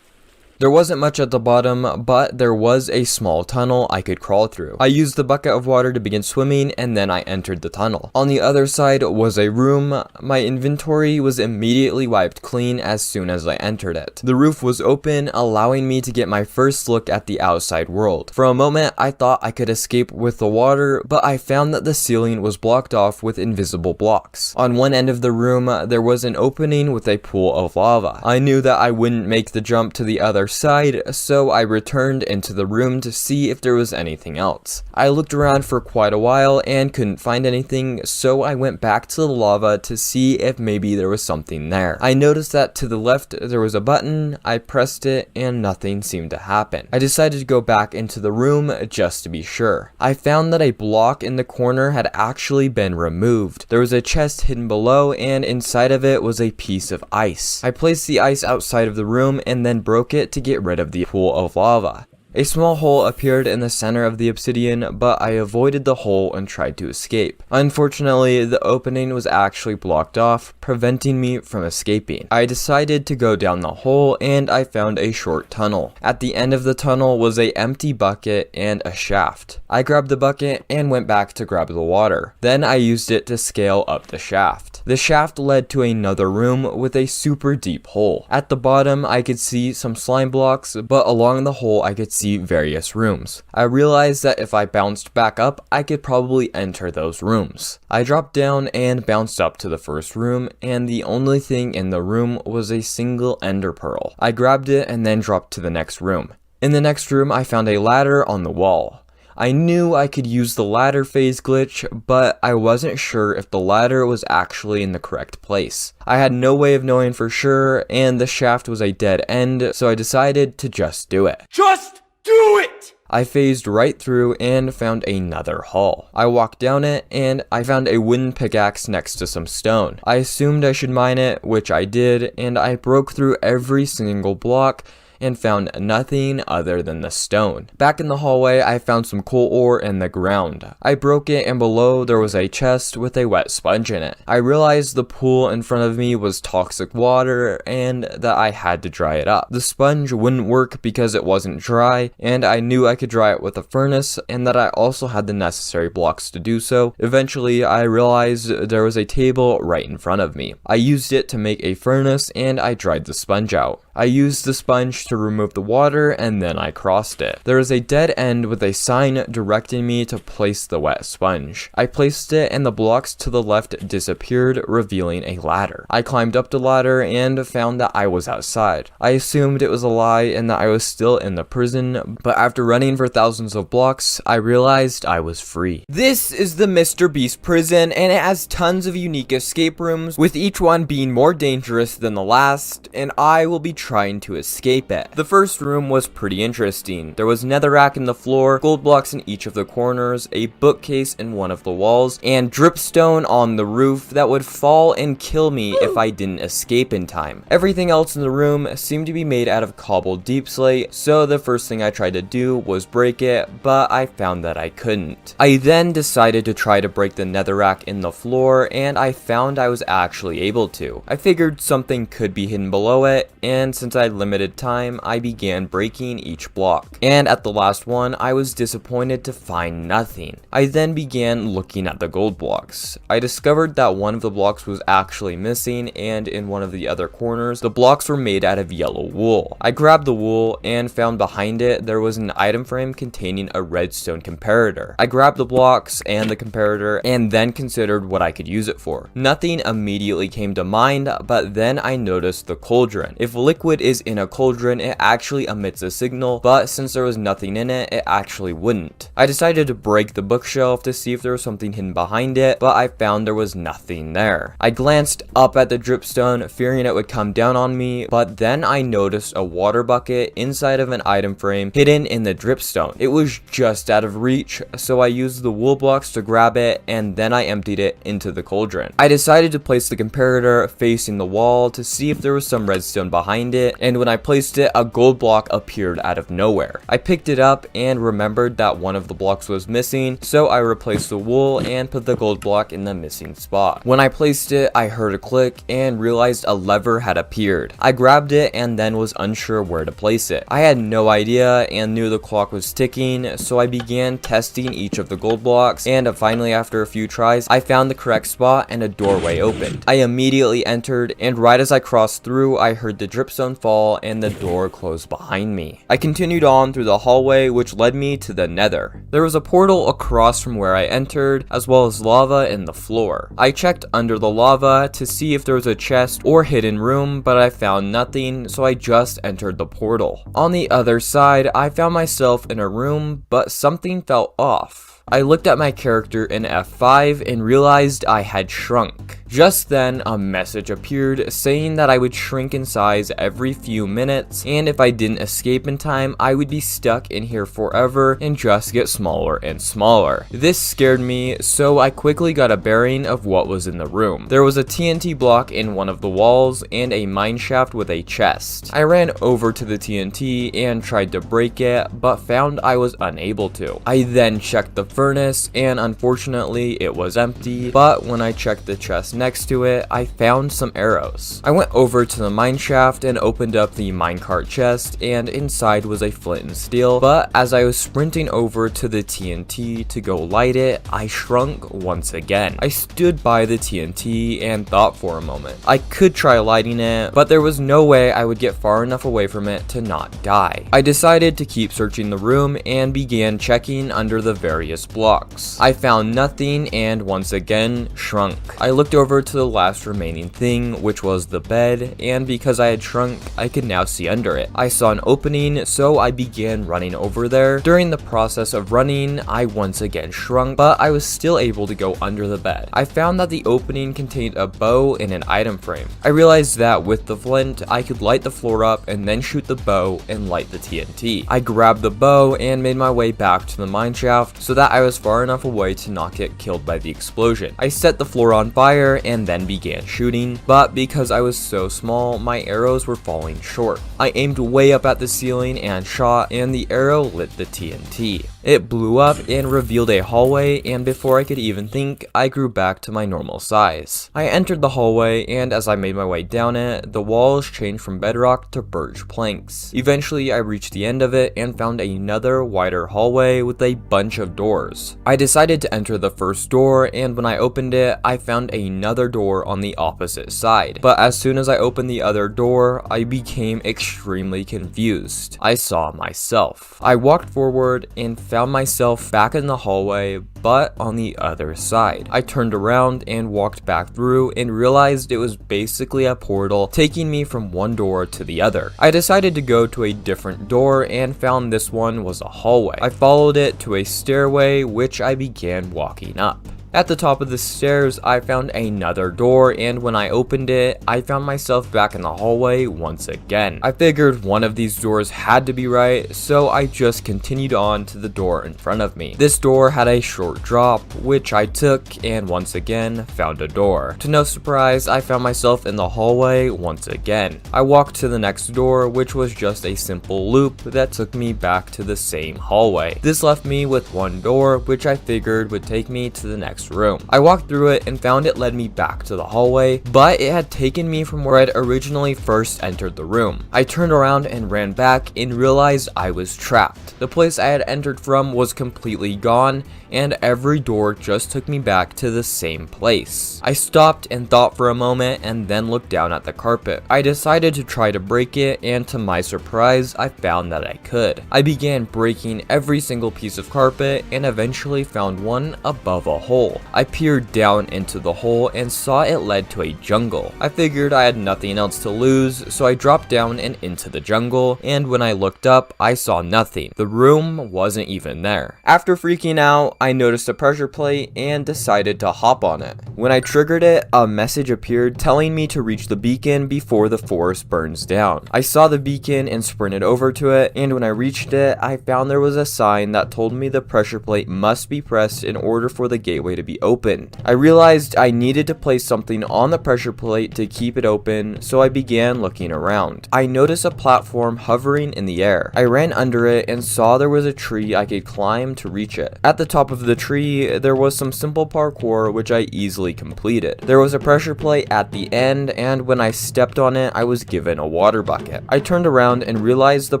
There wasn't much at the bottom, but there was a small tunnel I could crawl through. I used the bucket of water to begin swimming, and then I entered the tunnel. On the other side was a room. My inventory was immediately wiped clean as soon as I entered it. The roof was open, allowing me to get my first look at the outside world. For a moment, I thought I could escape with the water, but I found that the ceiling was blocked off with invisible blocks. On one end of the room, there was an opening with a pool of lava. I knew that I wouldn't make the jump to the other side, so I returned into the room to see if there was anything else. I looked around for quite a while and couldn't find anything, so I went back to the lava to see if maybe there was something there. I noticed that to the left there was a button. I pressed it and nothing seemed to happen. I decided to go back into the room just to be sure. I found that a block in the corner had actually been removed. There was a chest hidden below, and inside of it was a piece of ice. I placed the ice outside of the room and then broke it to get rid of the pool of lava. A small hole appeared in the center of the obsidian, but I avoided the hole and tried to escape. Unfortunately, the opening was actually blocked off, preventing me from escaping. I decided to go down the hole, and I found a short tunnel. At the end of the tunnel was an empty bucket and a shaft. I grabbed the bucket and went back to grab the water. Then I used it to scale up the shaft. The shaft led to another room with a super deep hole. At the bottom, I could see some slime blocks, but along the hole I could see various rooms. I realized that if I bounced back up, I could probably enter those rooms. I dropped down and bounced up to the first room, and the only thing in the room was a single ender pearl. I grabbed it and then dropped to the next room. In the next room, I found a ladder on the wall. I knew I could use the ladder phase glitch, but I wasn't sure if the ladder was actually in the correct place. I had no way of knowing for sure, and the shaft was a dead end, so I decided to just do it. Just do it! I phased right through and found another hall. I walked down it, and I found a wooden pickaxe next to some stone. I assumed I should mine it, which I did, and I broke through every single block and found nothing other than the stone. Back in the hallway, I found some coal ore in the ground. I broke it, and below there was a chest with a wet sponge in it. I realized the pool in front of me was toxic water and that I had to dry it up. The sponge wouldn't work because it wasn't dry, and I knew I could dry it with a furnace and that I also had the necessary blocks to do so. Eventually, I realized there was a table right in front of me. I used it to make a furnace and I dried the sponge out. I used the sponge to remove the water and then I crossed it. There was a dead end with a sign directing me to place the wet sponge. I placed it and the blocks to the left disappeared, revealing a ladder. I climbed up the ladder and found that I was outside. I assumed it was a lie and that I was still in the prison, but after running for thousands of blocks, I realized I was free. This is the MrBeast prison, and it has tons of unique escape rooms, with each one being more dangerous than the last, and I will be trying to escape it. The first room was pretty interesting. There was netherrack in the floor, gold blocks in each of the corners, a bookcase in one of the walls, and dripstone on the roof that would fall and kill me if I didn't escape in time. Everything else in the room seemed to be made out of cobbled deep slate, so the first thing I tried to do was break it, but I found that I couldn't. I then decided to try to break the netherrack in the floor, and I found I was actually able to. I figured something could be hidden below it, and since I had limited time, I began breaking each block. And at the last one, I was disappointed to find nothing. I then began looking at the gold blocks. I discovered that one of the blocks was actually missing, and in one of the other corners, the blocks were made out of yellow wool. I grabbed the wool and found behind it there was an item frame containing a redstone comparator. I grabbed the blocks and the comparator and then considered what I could use it for. Nothing immediately came to mind, but then I noticed the cauldron. If liquid is in a cauldron, it actually emits a signal, but since there was nothing in it, it actually wouldn't. I decided to break the bookshelf to see if there was something hidden behind it, but I found there was nothing there. I glanced up at the dripstone, fearing it would come down on me, but then I noticed a water bucket inside of an item frame hidden in the dripstone. It was just out of reach, so I used the wool blocks to grab it, and then I emptied it into the cauldron. I decided to place the comparator facing the wall to see if there was some redstone behind it, and when I placed it, a gold block appeared out of nowhere. I picked it up and remembered that one of the blocks was missing, so I replaced the wool and put the gold block in the missing spot. When I placed it, I heard a click and realized a lever had appeared. I grabbed it and then was unsure where to place it. I had no idea and knew the clock was ticking, so I began testing each of the gold blocks, and finally after a few tries, I found the correct spot and a doorway opened. I immediately entered, and right as I crossed through, I heard the dripstone fall and the door closed behind me. I continued on through the hallway, which led me to the Nether. There was a portal across from where I entered, as well as lava in the floor. I checked under the lava to see if there was a chest or hidden room, but I found nothing, so I just entered the portal. On the other side, I found myself in a room, but something felt off. I looked at my character in F5 and realized I had shrunk. Just then, a message appeared saying that I would shrink in size every few minutes, and if I didn't escape in time, I would be stuck in here forever and just get smaller and smaller. This scared me, so I quickly got a bearing of what was in the room. There was a TNT block in one of the walls and a mine shaft with a chest. I ran over to the TNT and tried to break it, but found I was unable to. I then checked the furnace, and unfortunately it was empty, but when I checked the chest next to it, I found some arrows. I went over to the mine shaft and opened up the minecart chest, and inside was a flint and steel, but as I was sprinting over to the TNT to go light it, I shrunk once again. I stood by the TNT and thought for a moment. I could try lighting it, but there was no way I would get far enough away from it to not die. I decided to keep searching the room and began checking under the various blocks. I found nothing and once again shrunk. I looked over to the last remaining thing, which was the bed, and because I had shrunk, I could now see under it. I saw an opening, so I began running over there. During the process of running, I once again shrunk, but I was still able to go under the bed. I found that the opening contained a bow and an item frame. I realized that with the flint, I could light the floor up and then shoot the bow and light the TNT. I grabbed the bow and made my way back to the mine shaft so that I was far enough away to not get killed by the explosion. I set the floor on fire and then began shooting, but because I was so small, my arrows were falling short. I aimed way up at the ceiling and shot, and the arrow lit the TNT. It blew up and revealed a hallway, and before I could even think, I grew back to my normal size. I entered the hallway, and as I made my way down it, the walls changed from bedrock to birch planks. Eventually, I reached the end of it and found another wider hallway with a bunch of doors. I decided to enter the first door, and when I opened it, I found another door on the opposite side. But as soon as I opened the other door, I became extremely confused. I saw myself. I walked forward and found myself back in the hallway, but on the other side. I turned around and walked back through and realized it was basically a portal taking me from one door to the other. I decided to go to a different door and found this one was a hallway. I followed it to a stairway, which I began walking up. At the top of the stairs, I found another door, and when I opened it, I found myself back in the hallway once again. I figured one of these doors had to be right, so I just continued on to the door in front of me. This door had a short drop, which I took, and once again, found a door. To no surprise, I found myself in the hallway once again. I walked to the next door, which was just a simple loop that took me back to the same hallway. This left me with one door, which I figured would take me to the next room. I walked through it and found it led me back to the hallway, but it had taken me from where I'd originally first entered the room. I turned around and ran back and realized I was trapped. The place I had entered from was completely gone, and every door just took me back to the same place. I stopped and thought for a moment and then looked down at the carpet. I decided to try to break it, and to my surprise, I found that I could. I began breaking every single piece of carpet and eventually found one above a hole. I peered down into the hole and saw it led to a jungle. I figured I had nothing else to lose, so I dropped down and into the jungle, and when I looked up, I saw nothing. The room wasn't even there. After freaking out, I noticed a pressure plate and decided to hop on it. When I triggered it, a message appeared telling me to reach the beacon before the forest burns down. I saw the beacon and sprinted over to it, and when I reached it, I found there was a sign that told me the pressure plate must be pressed in order for the gateway to be opened. I realized I needed to place something on the pressure plate to keep it open, so I began looking around. I noticed a platform hovering in the air. I ran under it and saw there was a tree I could climb to reach it. At the top of the tree, there was some simple parkour which I easily completed. There was a pressure plate at the end, and when I stepped on it, I was given a water bucket. I turned around and realized the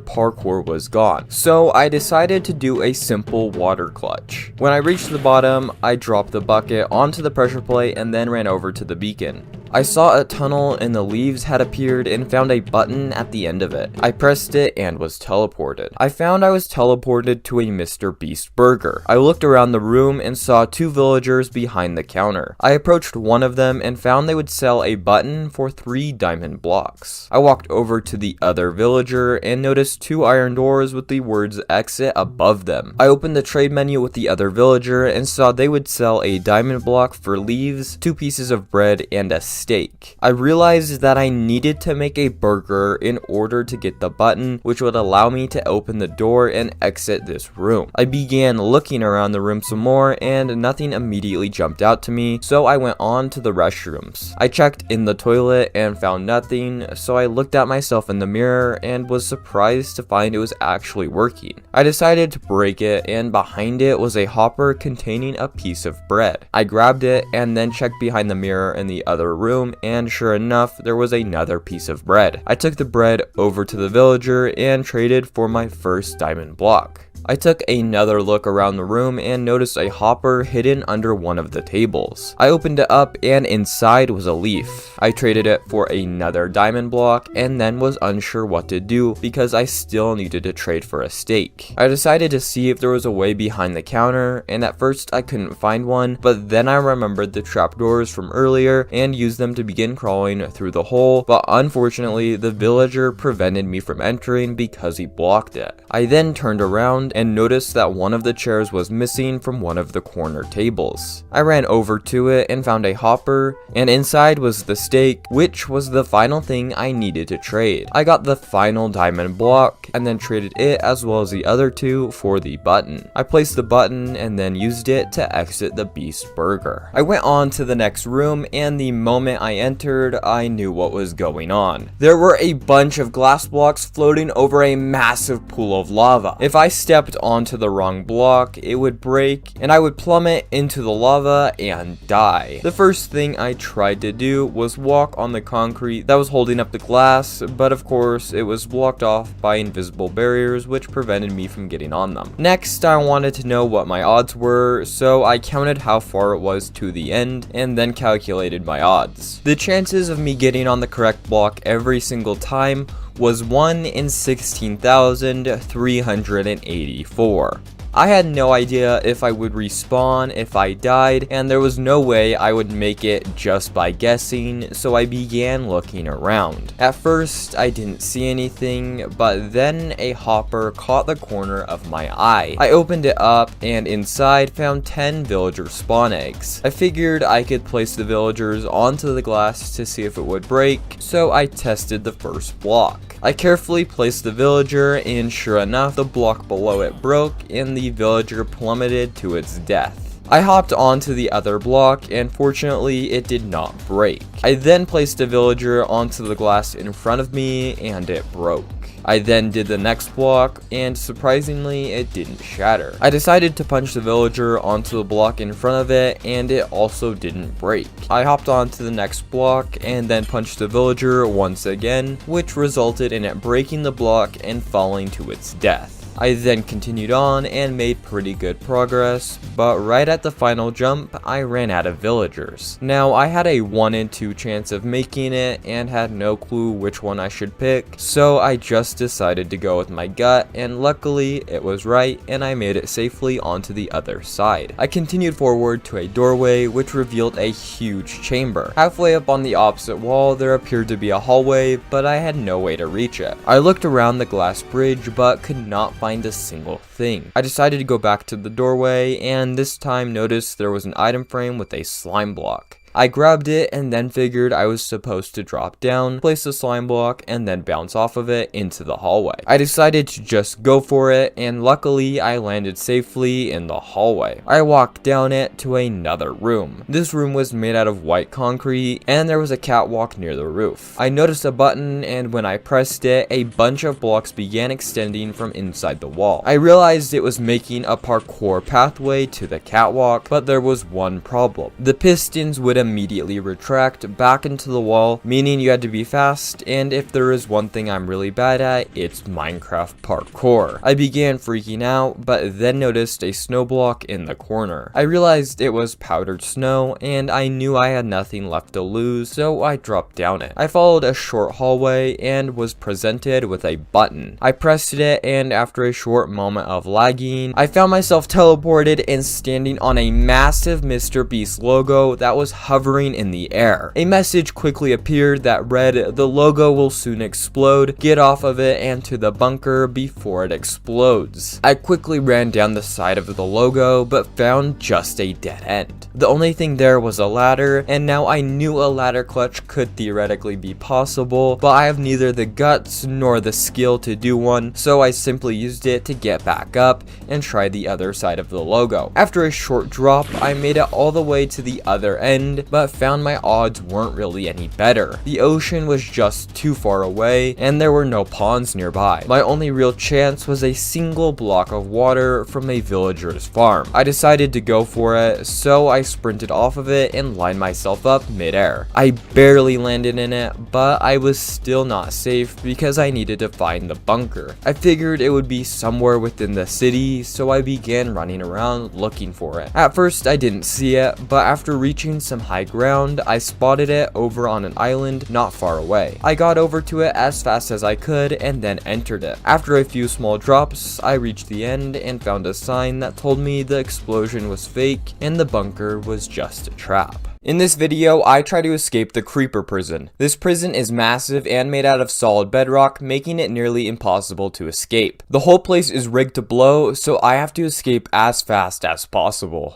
parkour was gone, so I decided to do a simple water clutch. When I reached the bottom, I dropped the bucket onto the pressure plate and then ran over to the beacon. I saw a tunnel and the leaves had appeared and found a button at the end of it. I pressed it and was teleported. I found I was teleported to a MrBeast burger. I looked around the room and saw two villagers behind the counter. I approached one of them and found they would sell a button for 3 diamond blocks. I walked over to the other villager and noticed 2 iron doors with the words exit above them. I opened the trade menu with the other villager and saw they would sell a diamond block for leaves, 2 pieces of bread, and a steak. I realized that I needed to make a burger in order to get the button, which would allow me to open the door and exit this room. I began looking around the room some more and nothing immediately jumped out to me, so I went on to the restrooms. I checked in the toilet and found nothing, so I looked at myself in the mirror and was surprised to find it was actually working. I decided to break it, and behind it was a hopper containing a piece of bread. I grabbed it and then checked behind the mirror in the other room, and sure enough, there was another piece of bread. I took the bread over to the villager and traded for my first diamond block. I took another look around the room and noticed a hopper hidden under one of the tables. I opened it up and inside was a leaf. I traded it for another diamond block and then was unsure what to do because I still needed to trade for a steak. I decided to see if there was a way behind the counter, and at first I couldn't find one, but then I remembered the trapdoors from earlier and used them to begin crawling through the hole, but unfortunately the villager prevented me from entering because he blocked it. I then turned around around and noticed that one of the chairs was missing from one of the corner tables. I ran over to it and found a hopper, and inside was the steak, which was the final thing I needed to trade. I got the final diamond block and then traded it as well as the other two for the button. I placed the button and then used it to exit the beast burger. I went on to the next room, and the moment I entered, I knew what was going on. There were a bunch of glass blocks floating over a massive pool of lava. If I stepped onto the wrong block, it would break and I would plummet into the lava and die. The first thing I tried to do was walk on the concrete that was holding up the glass, but of course it was blocked off by invisible barriers which prevented me from getting on them. Next, I wanted to know what my odds were, so I counted how far it was to the end and then calculated my odds. The chances of me getting on the correct block every single time was 1 in 16,384. I had no idea if I would respawn if I died, and there was no way I would make it just by guessing, so I began looking around. At first, I didn't see anything, but then a hopper caught the corner of my eye. I opened it up, and inside found 10 villager spawn eggs. I figured I could place the villagers onto the glass to see if it would break, so I tested the first block. I carefully placed the villager, and sure enough, the block below it broke, and the villager plummeted to its death. I hopped onto the other block, and fortunately it did not break. I then placed a villager onto the glass in front of me, and it broke. I then did the next block, and surprisingly, it didn't shatter. I decided to punch the villager onto the block in front of it, and it also didn't break. I hopped onto the next block, and then punched the villager once again, which resulted in it breaking the block and falling to its death. I then continued on and made pretty good progress, but right at the final jump, I ran out of villagers. Now, I had a 1 in 2 chance of making it and had no clue which one I should pick, so I just decided to go with my gut, and luckily it was right and I made it safely onto the other side. I continued forward to a doorway which revealed a huge chamber. Halfway up on the opposite wall, there appeared to be a hallway, but I had no way to reach it. I looked around the glass bridge but could not find a single thing. I decided to go back to the doorway, and this time noticed there was an item frame with a slime block. I grabbed it and then figured I was supposed to drop down, place the slime block, and then bounce off of it into the hallway. I decided to just go for it, and luckily I landed safely in the hallway. I walked down it to another room. This room was made out of white concrete, and there was a catwalk near the roof. I noticed a button, and when I pressed it, a bunch of blocks began extending from inside the wall. I realized it was making a parkour pathway to the catwalk, but there was one problem. The pistons would immediately retract back into the wall, meaning you had to be fast, and if there is one thing I'm really bad at, it's Minecraft parkour. I began freaking out, but then noticed a snow block in the corner. I realized it was powdered snow, and I knew I had nothing left to lose, so I dropped down it. I followed a short hallway and was presented with a button. I pressed it, and after a short moment of lagging, I found myself teleported and standing on a massive MrBeast logo that was hovering in the air. A message quickly appeared that read, "The logo will soon explode. Get off of it and to the bunker before it explodes." I quickly ran down the side of the logo, but found just a dead end. The only thing there was a ladder, and now I knew a ladder clutch could theoretically be possible, but I have neither the guts nor the skill to do one, so I simply used it to get back up and try the other side of the logo. After a short drop, I made it all the way to the other end, but found my odds weren't really any better. The ocean was just too far away, and there were no ponds nearby. My only real chance was a single block of water from a villager's farm. I decided to go for it, so I sprinted off of it and lined myself up midair. I barely landed in it, but I was still not safe because I needed to find the bunker. I figured it would be somewhere within the city, so I began running around looking for it. At first I didn't see it, but after reaching some high ground, I spotted it over on an island not far away. I got over to it as fast as I could and then entered it. After a few small drops, I reached the end and found a sign that told me the explosion was fake and the bunker was just a trap. In this video, I try to escape the creeper prison. This prison is massive and made out of solid bedrock, making it nearly impossible to escape. The whole place is rigged to blow, so I have to escape as fast as possible.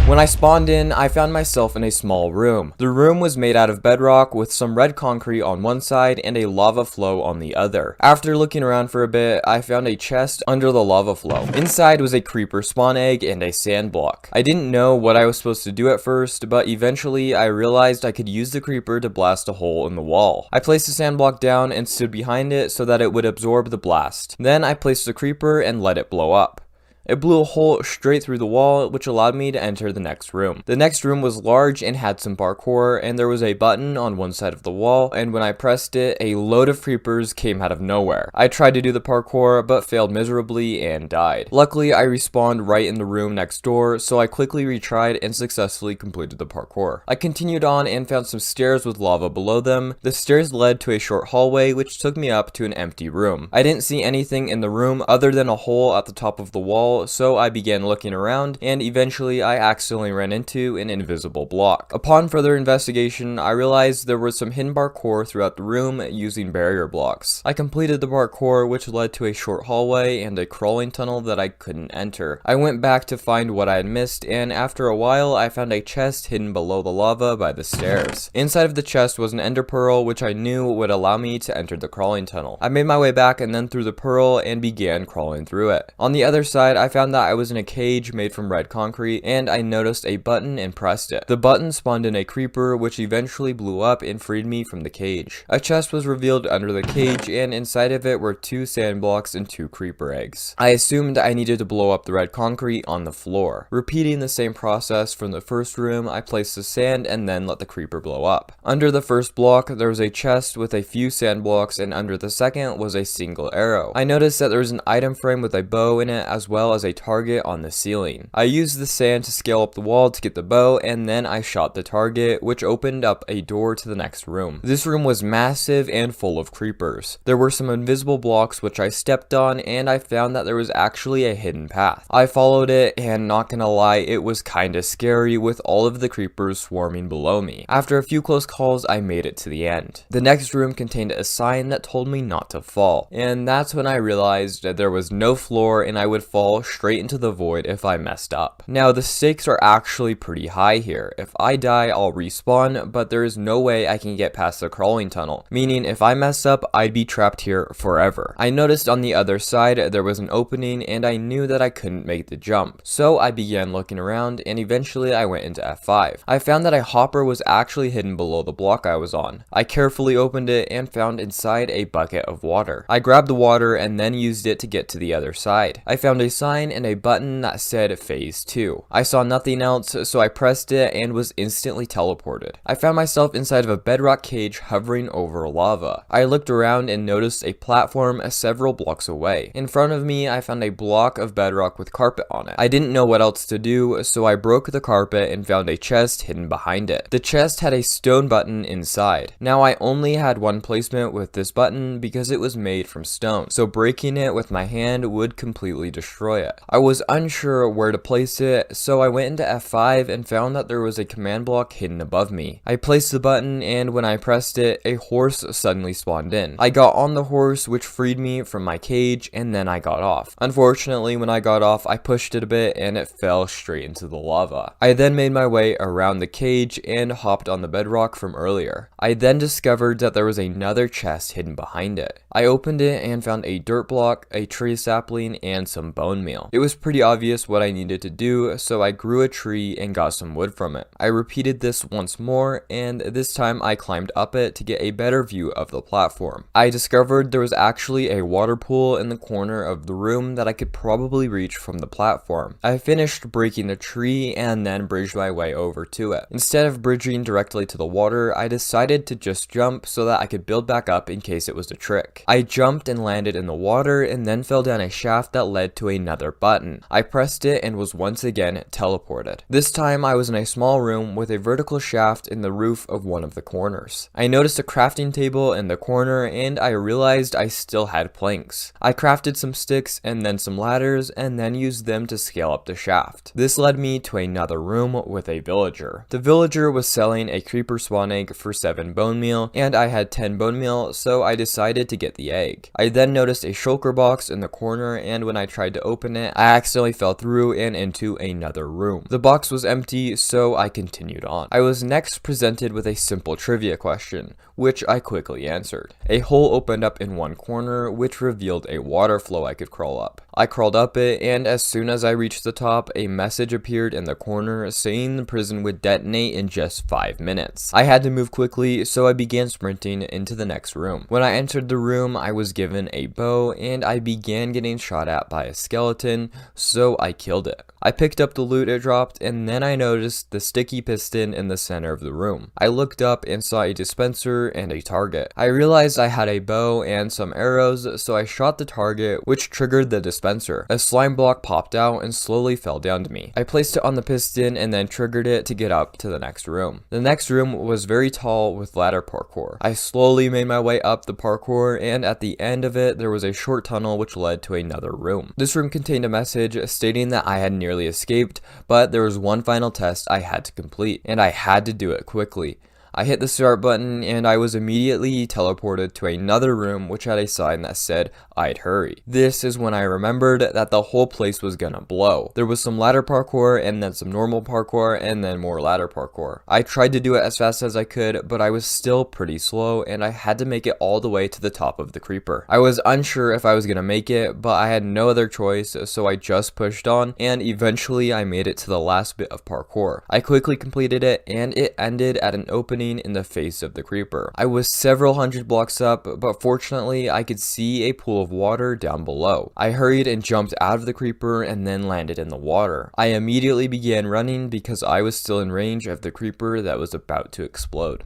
When I spawned in, I found myself in a small room. The room was made out of bedrock with some red concrete on one side and a lava flow on the other. After looking around for a bit, I found a chest under the lava flow. Inside was a creeper spawn egg and a sand block. I didn't know what I was supposed to do at first, but eventually I realized I could use the creeper to blast a hole in the wall. I placed the sand block down and stood behind it so that it would absorb the blast. Then I placed the creeper and let it blow up. It blew a hole straight through the wall, which allowed me to enter the next room. The next room was large and had some parkour, and there was a button on one side of the wall, and when I pressed it, a load of creepers came out of nowhere. I tried to do the parkour, but failed miserably and died. Luckily, I respawned right in the room next door, so I quickly retried and successfully completed the parkour. I continued on and found some stairs with lava below them. The stairs led to a short hallway, which took me up to an empty room. I didn't see anything in the room other than a hole at the top of the wall, so I began looking around, and eventually I accidentally ran into an invisible block. Upon further investigation, I realized there was some hidden parkour throughout the room using barrier blocks. I completed the parkour, which led to a short hallway and a crawling tunnel that I couldn't enter. I went back to find what I had missed, and after a while I found a chest hidden below the lava by the stairs. Inside of the chest was an ender pearl, which I knew would allow me to enter the crawling tunnel. I made my way back and then through the pearl and began crawling through it. On the other side, I found that I was in a cage made from red concrete, and I noticed a button and pressed it. The button spawned in a creeper, which eventually blew up and freed me from the cage. A chest was revealed under the cage, and inside of it were 2 sand blocks and 2 creeper eggs. I assumed I needed to blow up the red concrete on the floor. Repeating the same process from the first room, I placed the sand and then let the creeper blow up. Under the first block, there was a chest with a few sand blocks, and under the second was a single arrow. I noticed that there was an item frame with a bow in it, as well as a target on the ceiling. I used the sand to scale up the wall to get the bow, and then I shot the target, which opened up a door to the next room. This room was massive and full of creepers. There were some invisible blocks which I stepped on, and I found that there was actually a hidden path. I followed it, and not gonna lie, it was kinda scary with all of the creepers swarming below me. After a few close calls, I made it to the end. The next room contained a sign that told me not to fall, and that's when I realized that there was no floor and I would fall straight into the void if I messed up. Now, the stakes are actually pretty high here. If I die, I'll respawn, but there is no way I can get past the crawling tunnel, meaning if I mess up, I'd be trapped here forever. I noticed on the other side there was an opening, and I knew that I couldn't make the jump, so I began looking around, and eventually I went into F5. I found that a hopper was actually hidden below the block I was on. I carefully opened it and found inside a bucket of water. I grabbed the water and then used it to get to the other side. I found a sign and a button that said phase 2. I saw nothing else, so I pressed it and was instantly teleported. I found myself inside of a bedrock cage hovering over lava. I looked around and noticed a platform several blocks away. In front of me, I found a block of bedrock with carpet on it. I didn't know what else to do, so I broke the carpet and found a chest hidden behind it. The chest had a stone button inside. Now, I only had one placement with this button because it was made from stone, so breaking it with my hand would completely destroy it. I was unsure where to place it, so I went into F5 and found that there was a command block hidden above me. I placed the button, and when I pressed it, a horse suddenly spawned in. I got on the horse, which freed me from my cage, and then I got off. Unfortunately, when I got off, I pushed it a bit and it fell straight into the lava. I then made my way around the cage and hopped on the bedrock from earlier. I then discovered that there was another chest hidden behind it. I opened it and found a dirt block, a tree sapling, and some bone meal. It was pretty obvious what I needed to do, so I grew a tree and got some wood from it. I repeated this once more, and this time I climbed up it to get a better view of the platform. I discovered there was actually a water pool in the corner of the room that I could probably reach from the platform. I finished breaking the tree and then bridged my way over to it. Instead of bridging directly to the water, I decided to just jump so that I could build back up in case it was a trick. I jumped and landed in the water and then fell down a shaft that led to another nether button. I pressed it and was once again teleported. This time I was in a small room with a vertical shaft in the roof of one of the corners. I noticed a crafting table in the corner and I realized I still had planks. I crafted some sticks and then some ladders and then used them to scale up the shaft. This led me to another room with a villager. The villager was selling a creeper spawn egg for 7 bone meal and I had 10 bone meal, so I decided to get the egg. I then noticed a shulker box in the corner and when I tried to open it, I accidentally fell through and into another room. The box was empty, so I continued on. I was next presented with a simple trivia question, which I quickly answered. A hole opened up in one corner, which revealed a water flow I could crawl up. I crawled up it, and as soon as I reached the top, a message appeared in the corner saying the prison would detonate in just 5 minutes. I had to move quickly, so I began sprinting into the next room. When I entered the room, I was given a bow, and I began getting shot at by a skeleton, so I killed it. I picked up the loot it dropped, and then I noticed the sticky piston in the center of the room. I looked up and saw a dispenser and a target. I realized I had a bow and some arrows, so I shot the target, which triggered the dispenser. A slime block popped out and slowly fell down to me. I placed it on the piston and then triggered it to get up to the next room. The next room was very tall with ladder parkour. I slowly made my way up the parkour, and at the end of it, there was a short tunnel which led to another room. This room contained a message stating that I had nearly escaped, but there was one final test I had to complete, and I had to do it quickly. I hit the start button and I was immediately teleported to another room which had a sign that said I'd hurry. This is when I remembered that the whole place was gonna blow. There was some ladder parkour and then some normal parkour and then more ladder parkour. I tried to do it as fast as I could, but I was still pretty slow and I had to make it all the way to the top of the creeper. I was unsure if I was gonna make it, but I had no other choice, so I just pushed on and eventually I made it to the last bit of parkour. I quickly completed it and it ended at an opening in the face of the creeper. I was several hundred blocks up, but fortunately I could see a pool of water down below. I hurried and jumped out of the creeper and then landed in the water. I immediately began running because I was still in range of the creeper that was about to explode.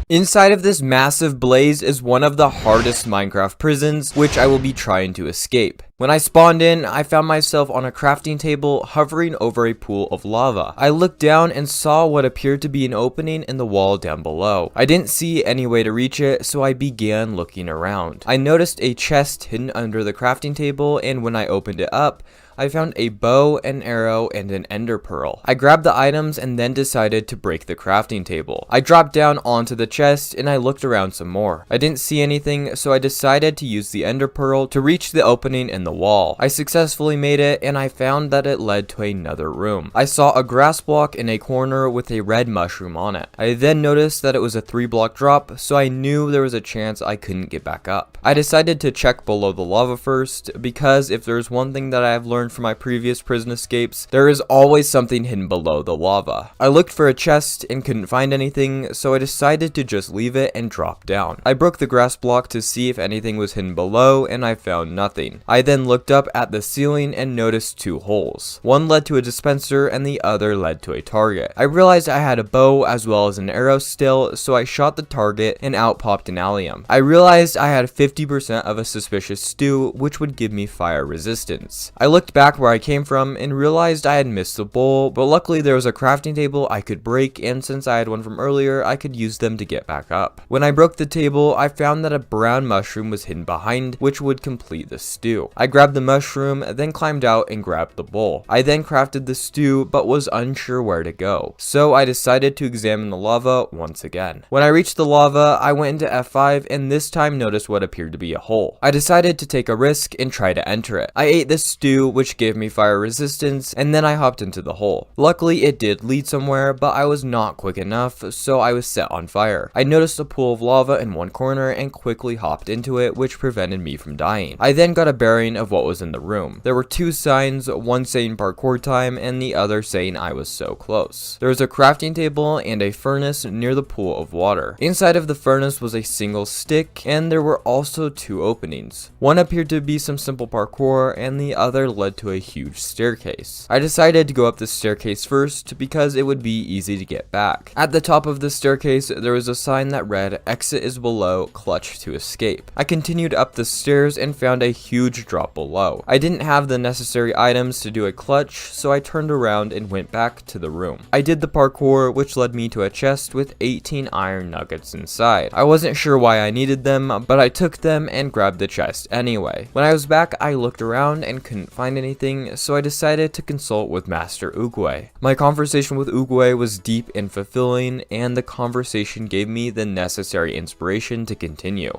Inside of this massive blaze is one of the hardest Minecraft prisons, which I will be trying to escape. When I spawned in, I found myself on a crafting table hovering over a pool of lava. I looked down and saw what appeared to be an opening in the wall down below. I didn't see any way to reach it, so I began looking around. I noticed a chest hidden under the crafting table, and when I opened it up, I found a bow, an arrow, and an ender pearl. I grabbed the items and then decided to break the crafting table. I dropped down onto the chest and I looked around some more. I didn't see anything, so I decided to use the ender pearl to reach the opening in the wall. I successfully made it and I found that it led to another room. I saw a grass block in a corner with a red mushroom on it. I then noticed that it was a 3-block drop, so I knew there was a chance I couldn't get back up. I decided to check below the lava first, because if there's one thing that I have learned from my previous prison escapes, there is always something hidden below the lava. I looked for a chest and couldn't find anything, so I decided to just leave it and drop down. I broke the grass block to see if anything was hidden below and I found nothing. I then looked up at the ceiling and noticed 2 holes. One led to a dispenser and the other led to a target. I realized I had a bow as well as an arrow still, so I shot the target and out popped an allium. I realized I had 50% of a suspicious stew, which would give me fire resistance. I looked back where I came from and realized I had missed the bowl, but luckily there was a crafting table I could break, and since I had one from earlier, I could use them to get back up. When I broke the table, I found that a brown mushroom was hidden behind, which would complete the stew. I grabbed the mushroom, then climbed out and grabbed the bowl. I then crafted the stew, but was unsure where to go, so I decided to examine the lava once again. When I reached the lava, I went into F5 and this time noticed what appeared to be a hole. I decided to take a risk and try to enter it. I ate the stew, which gave me fire resistance, and then I hopped into the hole. Luckily it did lead somewhere, but I was not quick enough, so I was set on fire. I noticed a pool of lava in one corner and quickly hopped into it, which prevented me from dying. I then got a bearing of what was in the room. There were 2 signs, one saying parkour time and the other saying I was so close. There was a crafting table and a furnace near the pool of water. Inside of the furnace was a single stick, and there were also 2 openings. One appeared to be some simple parkour and the other led to a huge staircase. I decided to go up the staircase first because it would be easy to get back. At the top of the staircase, there was a sign that read, "Exit is below, clutch to escape." I continued up the stairs and found a huge drop drop below. I didn't have the necessary items to do a clutch, so I turned around and went back to the room. I did the parkour, which led me to a chest with 18 iron nuggets inside. I wasn't sure why I needed them, but I took them and grabbed the chest anyway. When I was back, I looked around and couldn't find anything, so I decided to consult with Master Oogway. My conversation with Oogway was deep and fulfilling, and the conversation gave me the necessary inspiration to continue.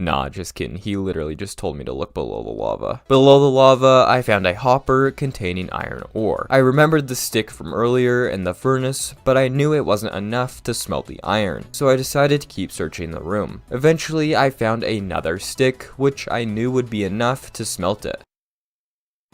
Nah, just kidding, he literally just told me to look below the lava. Below the lava, I found a hopper containing iron ore. I remembered the stick from earlier in the furnace, but I knew it wasn't enough to smelt the iron, so I decided to keep searching the room. Eventually, I found another stick, which I knew would be enough to smelt it.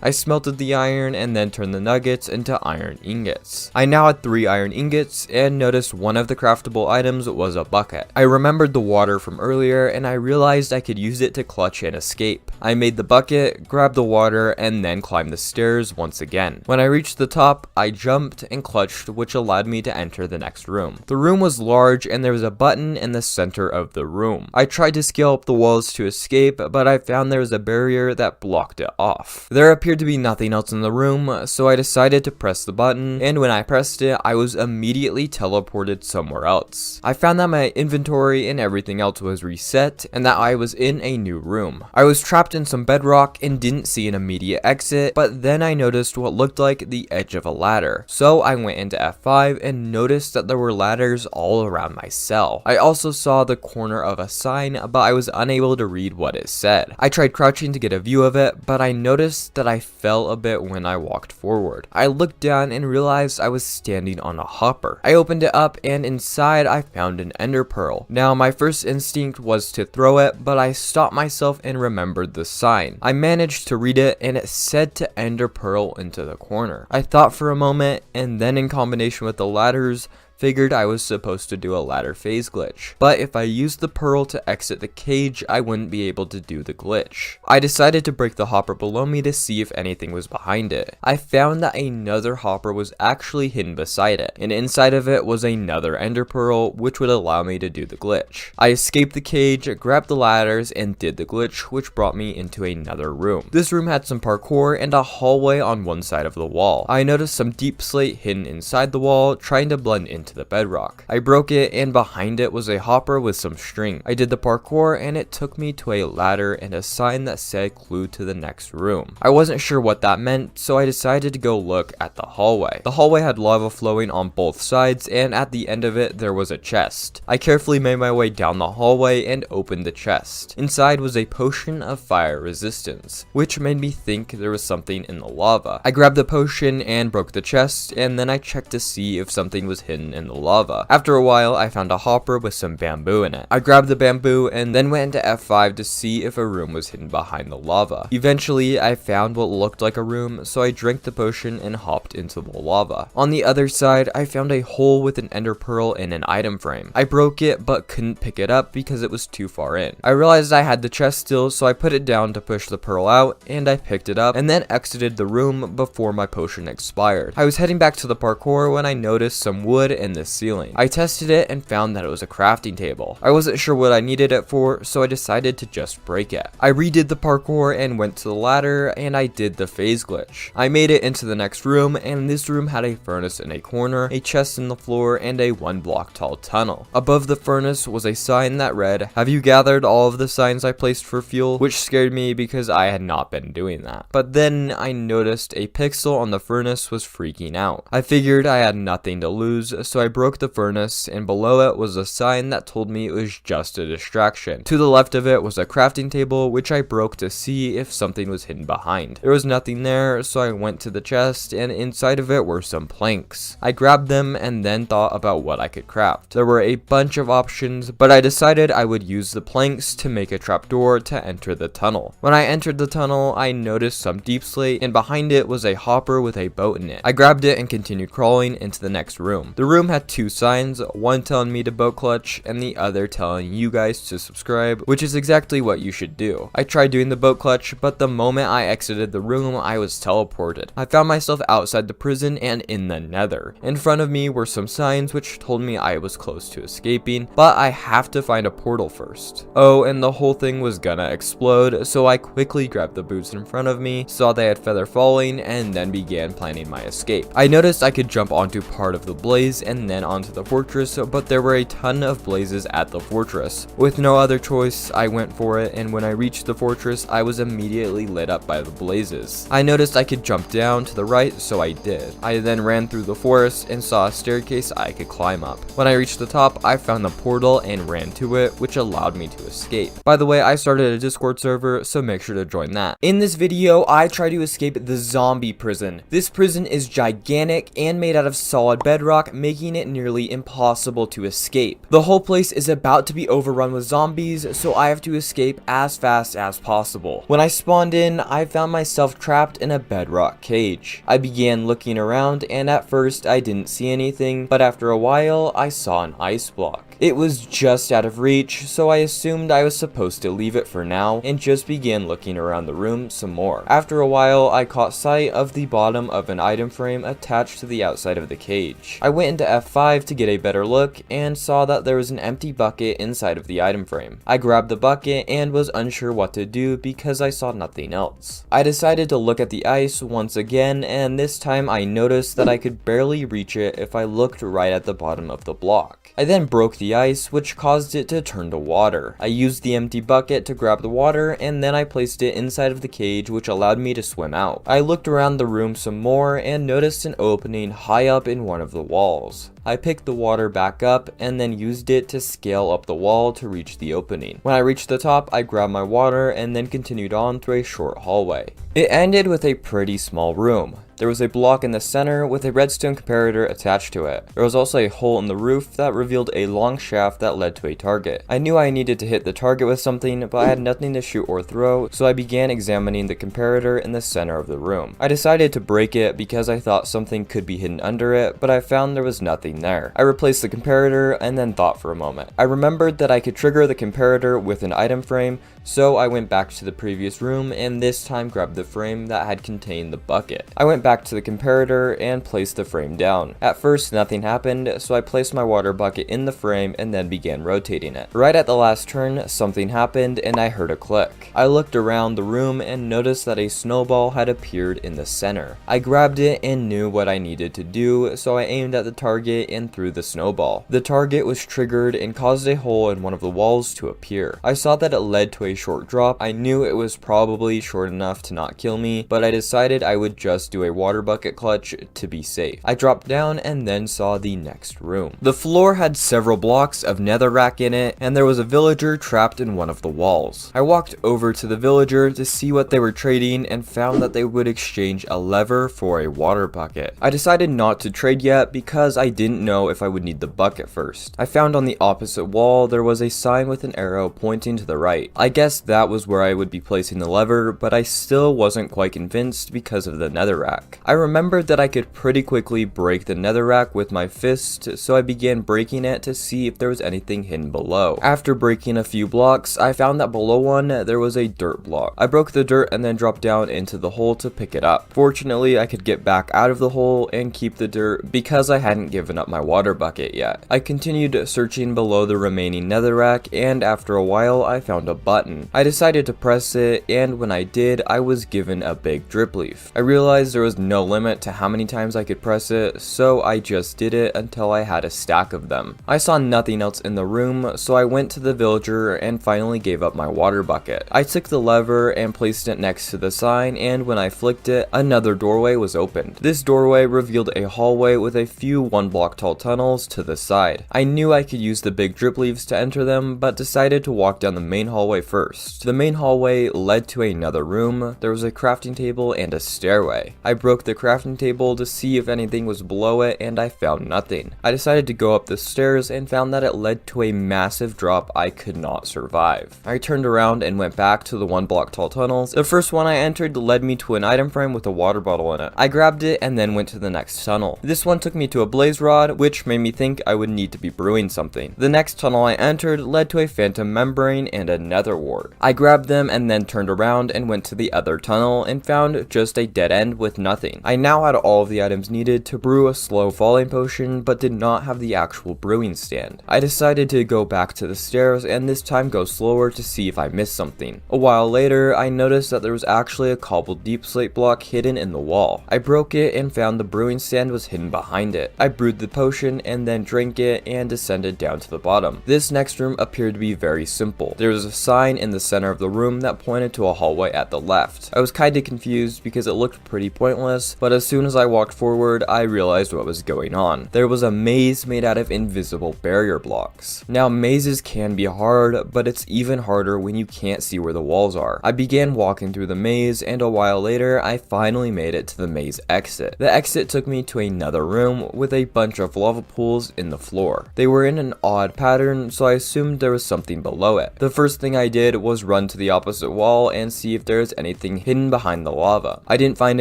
I smelted the iron and then turned the nuggets into iron ingots. I now had 3 iron ingots and noticed one of the craftable items was a bucket. I remembered the water from earlier and I realized I could use it to clutch and escape. I made the bucket, grabbed the water, and then climbed the stairs once again. When I reached the top, I jumped and clutched, which allowed me to enter the next room. The room was large and there was a button in the center of the room. I tried to scale up the walls to escape, but I found there was a barrier that blocked it off. There appeared to be nothing else in the room, so I decided to press the button, and when I pressed it, I was immediately teleported somewhere else. I found that my inventory and everything else was reset, and that I was in a new room. I was trapped in some bedrock and didn't see an immediate exit, but then I noticed what looked like the edge of a ladder. So I went into F5 and noticed that there were ladders all around my cell. I also saw the corner of a sign, but I was unable to read what it said. I tried crouching to get a view of it, but I noticed that I fell a bit when I walked forward. I looked down and realized I was standing on a hopper. I opened it up and inside I found an ender pearl. Now my first instinct was to throw it, but I stopped myself and remembered the sign. I managed to read it and it said to ender pearl into the corner. I thought for a moment and then in combination with the ladders, figured I was supposed to do a ladder phase glitch, but if I used the pearl to exit the cage, I wouldn't be able to do the glitch. I decided to break the hopper below me to see if anything was behind it. I found that another hopper was actually hidden beside it, and inside of it was another ender pearl, which would allow me to do the glitch. I escaped the cage, grabbed the ladders, and did the glitch, which brought me into another room. This room had some parkour and a hallway on one side of the wall. I noticed some deep slate hidden inside the wall, trying to blend into the bedrock. I broke it and behind it was a hopper with some string. I did the parkour and it took me to a ladder and a sign that said clue to the next room. I wasn't sure what that meant, so I decided to go look at the hallway. The hallway had lava flowing on both sides and at the end of it there was a chest. I carefully made my way down the hallway and opened the chest. Inside was a potion of fire resistance, which made me think there was something in the lava. I grabbed the potion and broke the chest, and then I checked to see if something was hidden in the lava. After a while, I found a hopper with some bamboo in it. I grabbed the bamboo and then went into F5 to see if a room was hidden behind the lava. Eventually, I found what looked like a room, so I drank the potion and hopped into the lava. On the other side, I found a hole with an ender pearl and an item frame. I broke it but couldn't pick it up because it was too far in. I realized I had the chest still, so I put it down to push the pearl out, and I picked it up and then exited the room before my potion expired. I was heading back to the parkour when I noticed some wood in the ceiling. I tested it and found that it was a crafting table. I wasn't sure what I needed it for, so I decided to just break it. I redid the parkour and went to the ladder, and I did the phase glitch. I made it into the next room, and this room had a furnace in a corner, a chest in the floor, and a 1 block tall tunnel. Above the furnace was a sign that read, "Have you gathered all of the signs I placed for fuel?" which scared me because I had not been doing that. But then I noticed a pixel on the furnace was freaking out. I figured I had nothing to lose, so I broke the furnace, and below it was a sign that told me it was just a distraction. To the left of it was a crafting table, which I broke to see if something was hidden behind. There was nothing there, so I went to the chest, and inside of it were some planks. I grabbed them and then thought about what I could craft. There were a bunch of options, but I decided I would use the planks to make a trapdoor to enter the tunnel. When I entered the tunnel, I noticed some deep slate, and behind it was a hopper with a boat in it. I grabbed it and continued crawling into the next room. The room room had two signs, one telling me to boat clutch and the other telling you guys to subscribe, which is exactly what you should do. I tried doing the boat clutch, but the moment I exited the room, I was teleported. I found myself outside the prison and in the Nether. In front of me were some signs which told me I was close to escaping, but I have to find a portal first. Oh, and the whole thing was gonna explode, so I quickly grabbed the boots in front of me, saw they had feather falling, and then began planning my escape. I noticed I could jump onto part of the blaze and then onto the fortress, but there were a ton of blazes at the fortress. With no other choice, I went for it, and when I reached the fortress, I was immediately lit up by the blazes. I noticed I could jump down to the right, so I did. I then ran through the forest and saw a staircase I could climb up. When I reached the top, I found the portal and ran to it, which allowed me to escape. By the way, I started a Discord server, so make sure to join that. In this video, I try to escape the zombie prison. This prison is gigantic and made out of solid bedrock, making it nearly impossible to escape. The whole place is about to be overrun with zombies, so I have to escape as fast as possible. When I spawned in, I found myself trapped in a bedrock cage. I began looking around, and at first I didn't see anything, but after a while I saw an ice block. It was just out of reach, so I assumed I was supposed to leave it for now and just began looking around the room some more. After a while, I caught sight of the bottom of an item frame attached to the outside of the cage. I went into F5 to get a better look and saw that there was an empty bucket inside of the item frame. I grabbed the bucket and was unsure what to do because I saw nothing else. I decided to look at the ice once again, and this time I noticed that I could barely reach it if I looked right at the bottom of the block. I then broke the ice, which caused it to turn to water. I used the empty bucket to grab the water, and then I placed it inside of the cage, which allowed me to swim out. I looked around the room some more and noticed an opening high up in one of the walls. I picked the water back up and then used it to scale up the wall to reach the opening. When I reached the top, I grabbed my water and then continued on through a short hallway. It ended with a pretty small room. There was a block in the center with a redstone comparator attached to it. There was also a hole in the roof that revealed a long shaft that led to a target. I knew I needed to hit the target with something, but I had nothing to shoot or throw, so I began examining the comparator in the center of the room. I decided to break it because I thought something could be hidden under it, but I found there was nothing there. I replaced the comparator and then thought for a moment. I remembered that I could trigger the comparator with an item frame, so I went back to the previous room and this time grabbed the frame that had contained the bucket. I went back to the comparator and placed the frame down. At first nothing happened, so I placed my water bucket in the frame and then began rotating it. Right at the last turn, something happened and I heard a click. I looked around the room and noticed that a snowball had appeared in the center. I grabbed it and knew what I needed to do, so I aimed at the target and threw the snowball. The target was triggered and caused a hole in one of the walls to appear. I saw that it led to a short drop. I knew it was probably short enough to not kill me, but I decided I would just do a water bucket clutch to be safe. I dropped down and then saw the next room. The floor had several blocks of netherrack in it, and there was a villager trapped in one of the walls. I walked over to the villager to see what they were trading and found that they would exchange a lever for a water bucket. I decided not to trade yet because I didn't know if I would need the bucket first. I found on the opposite wall there was a sign with an arrow pointing to the right. I guess that was where I would be placing the lever, but I still wasn't quite convinced because of the netherrack. I remembered that I could pretty quickly break the netherrack with my fist, so I began breaking it to see if there was anything hidden below. After breaking a few blocks, I found that below one there was a dirt block. I broke the dirt and then dropped down into the hole to pick it up. Fortunately, I could get back out of the hole and keep the dirt because I hadn't given up my water bucket yet. I continued searching below the remaining netherrack, and after a while I found a button. I decided to press it, and when I did, I was given a big drip leaf. I realized there was no limit to how many times I could press it, so I just did it until I had a stack of them. I saw nothing else in the room, so I went to the villager and finally gave up my water bucket. I took the lever and placed it next to the sign, and when I flicked it, another doorway was opened. This doorway revealed a hallway with a few 1 block tall tunnels to the side. I knew I could use the big drip leaves to enter them, but decided to walk down the main hallway first. The main hallway led to another room. There was a crafting table and a stairway. I broke the crafting table to see if anything was below it, and I found nothing. I decided to go up the stairs and found that it led to a massive drop I could not survive. I turned around and went back to the 1 block tall tunnels. The first one I entered led me to an item frame with a water bottle in it. I grabbed it and then went to the next tunnel. This one took me to a blaze rock rod, which made me think I would need to be brewing something. The next tunnel I entered led to a phantom membrane and a nether wart. I grabbed them and then turned around and went to the other tunnel and found just a dead end with nothing. I now had all of the items needed to brew a slow falling potion, but did not have the actual brewing stand. I decided to go back to the stairs and this time go slower to see if I missed something. A while later, I noticed that there was actually a cobbled deep slate block hidden in the wall. I broke it and found the brewing stand was hidden behind it. I brewed the potion and then drank it and descended down to the bottom. This next room appeared to be very simple. There was a sign in the center of the room that pointed to a hallway at the left. I was kinda confused because it looked pretty pointless, but as soon as I walked forward, I realized what was going on. There was a maze made out of invisible barrier blocks. Now, mazes can be hard, but it's even harder when you can't see where the walls are. I began walking through the maze, and a while later, I finally made it to the maze exit. The exit took me to another room with a bunch of lava pools in the floor. They were in an odd pattern, so I assumed there was something below it. The first thing I did was run to the opposite wall and see if there was anything hidden behind the lava. I didn't find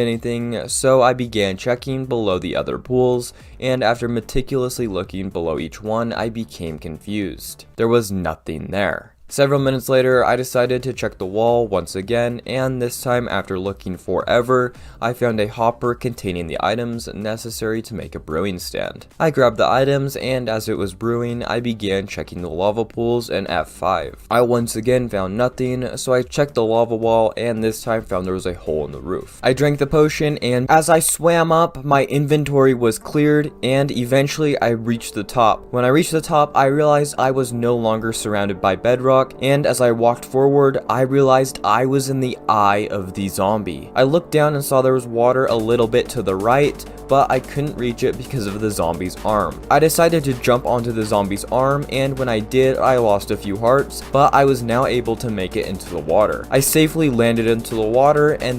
anything, so I began checking below the other pools, and after meticulously looking below each one, I became confused. There was nothing there. Several minutes later, I decided to check the wall once again, and this time after looking forever, I found a hopper containing the items necessary to make a brewing stand. I grabbed the items, and as it was brewing, I began checking the lava pools in F5. I once again found nothing, so I checked the lava wall, and this time found there was a hole in the roof. I drank the potion, and as I swam up, my inventory was cleared, and eventually I reached the top. When I reached the top, I realized I was no longer surrounded by bedrock, and as I walked forward, I realized I was in the eye of the zombie. I looked down and saw there was water a little bit to the right, but I couldn't reach it because of the zombie's arm. I decided to jump onto the zombie's arm, and when I did, I lost a few hearts, but I was now able to make it into the water. I safely landed into the water, and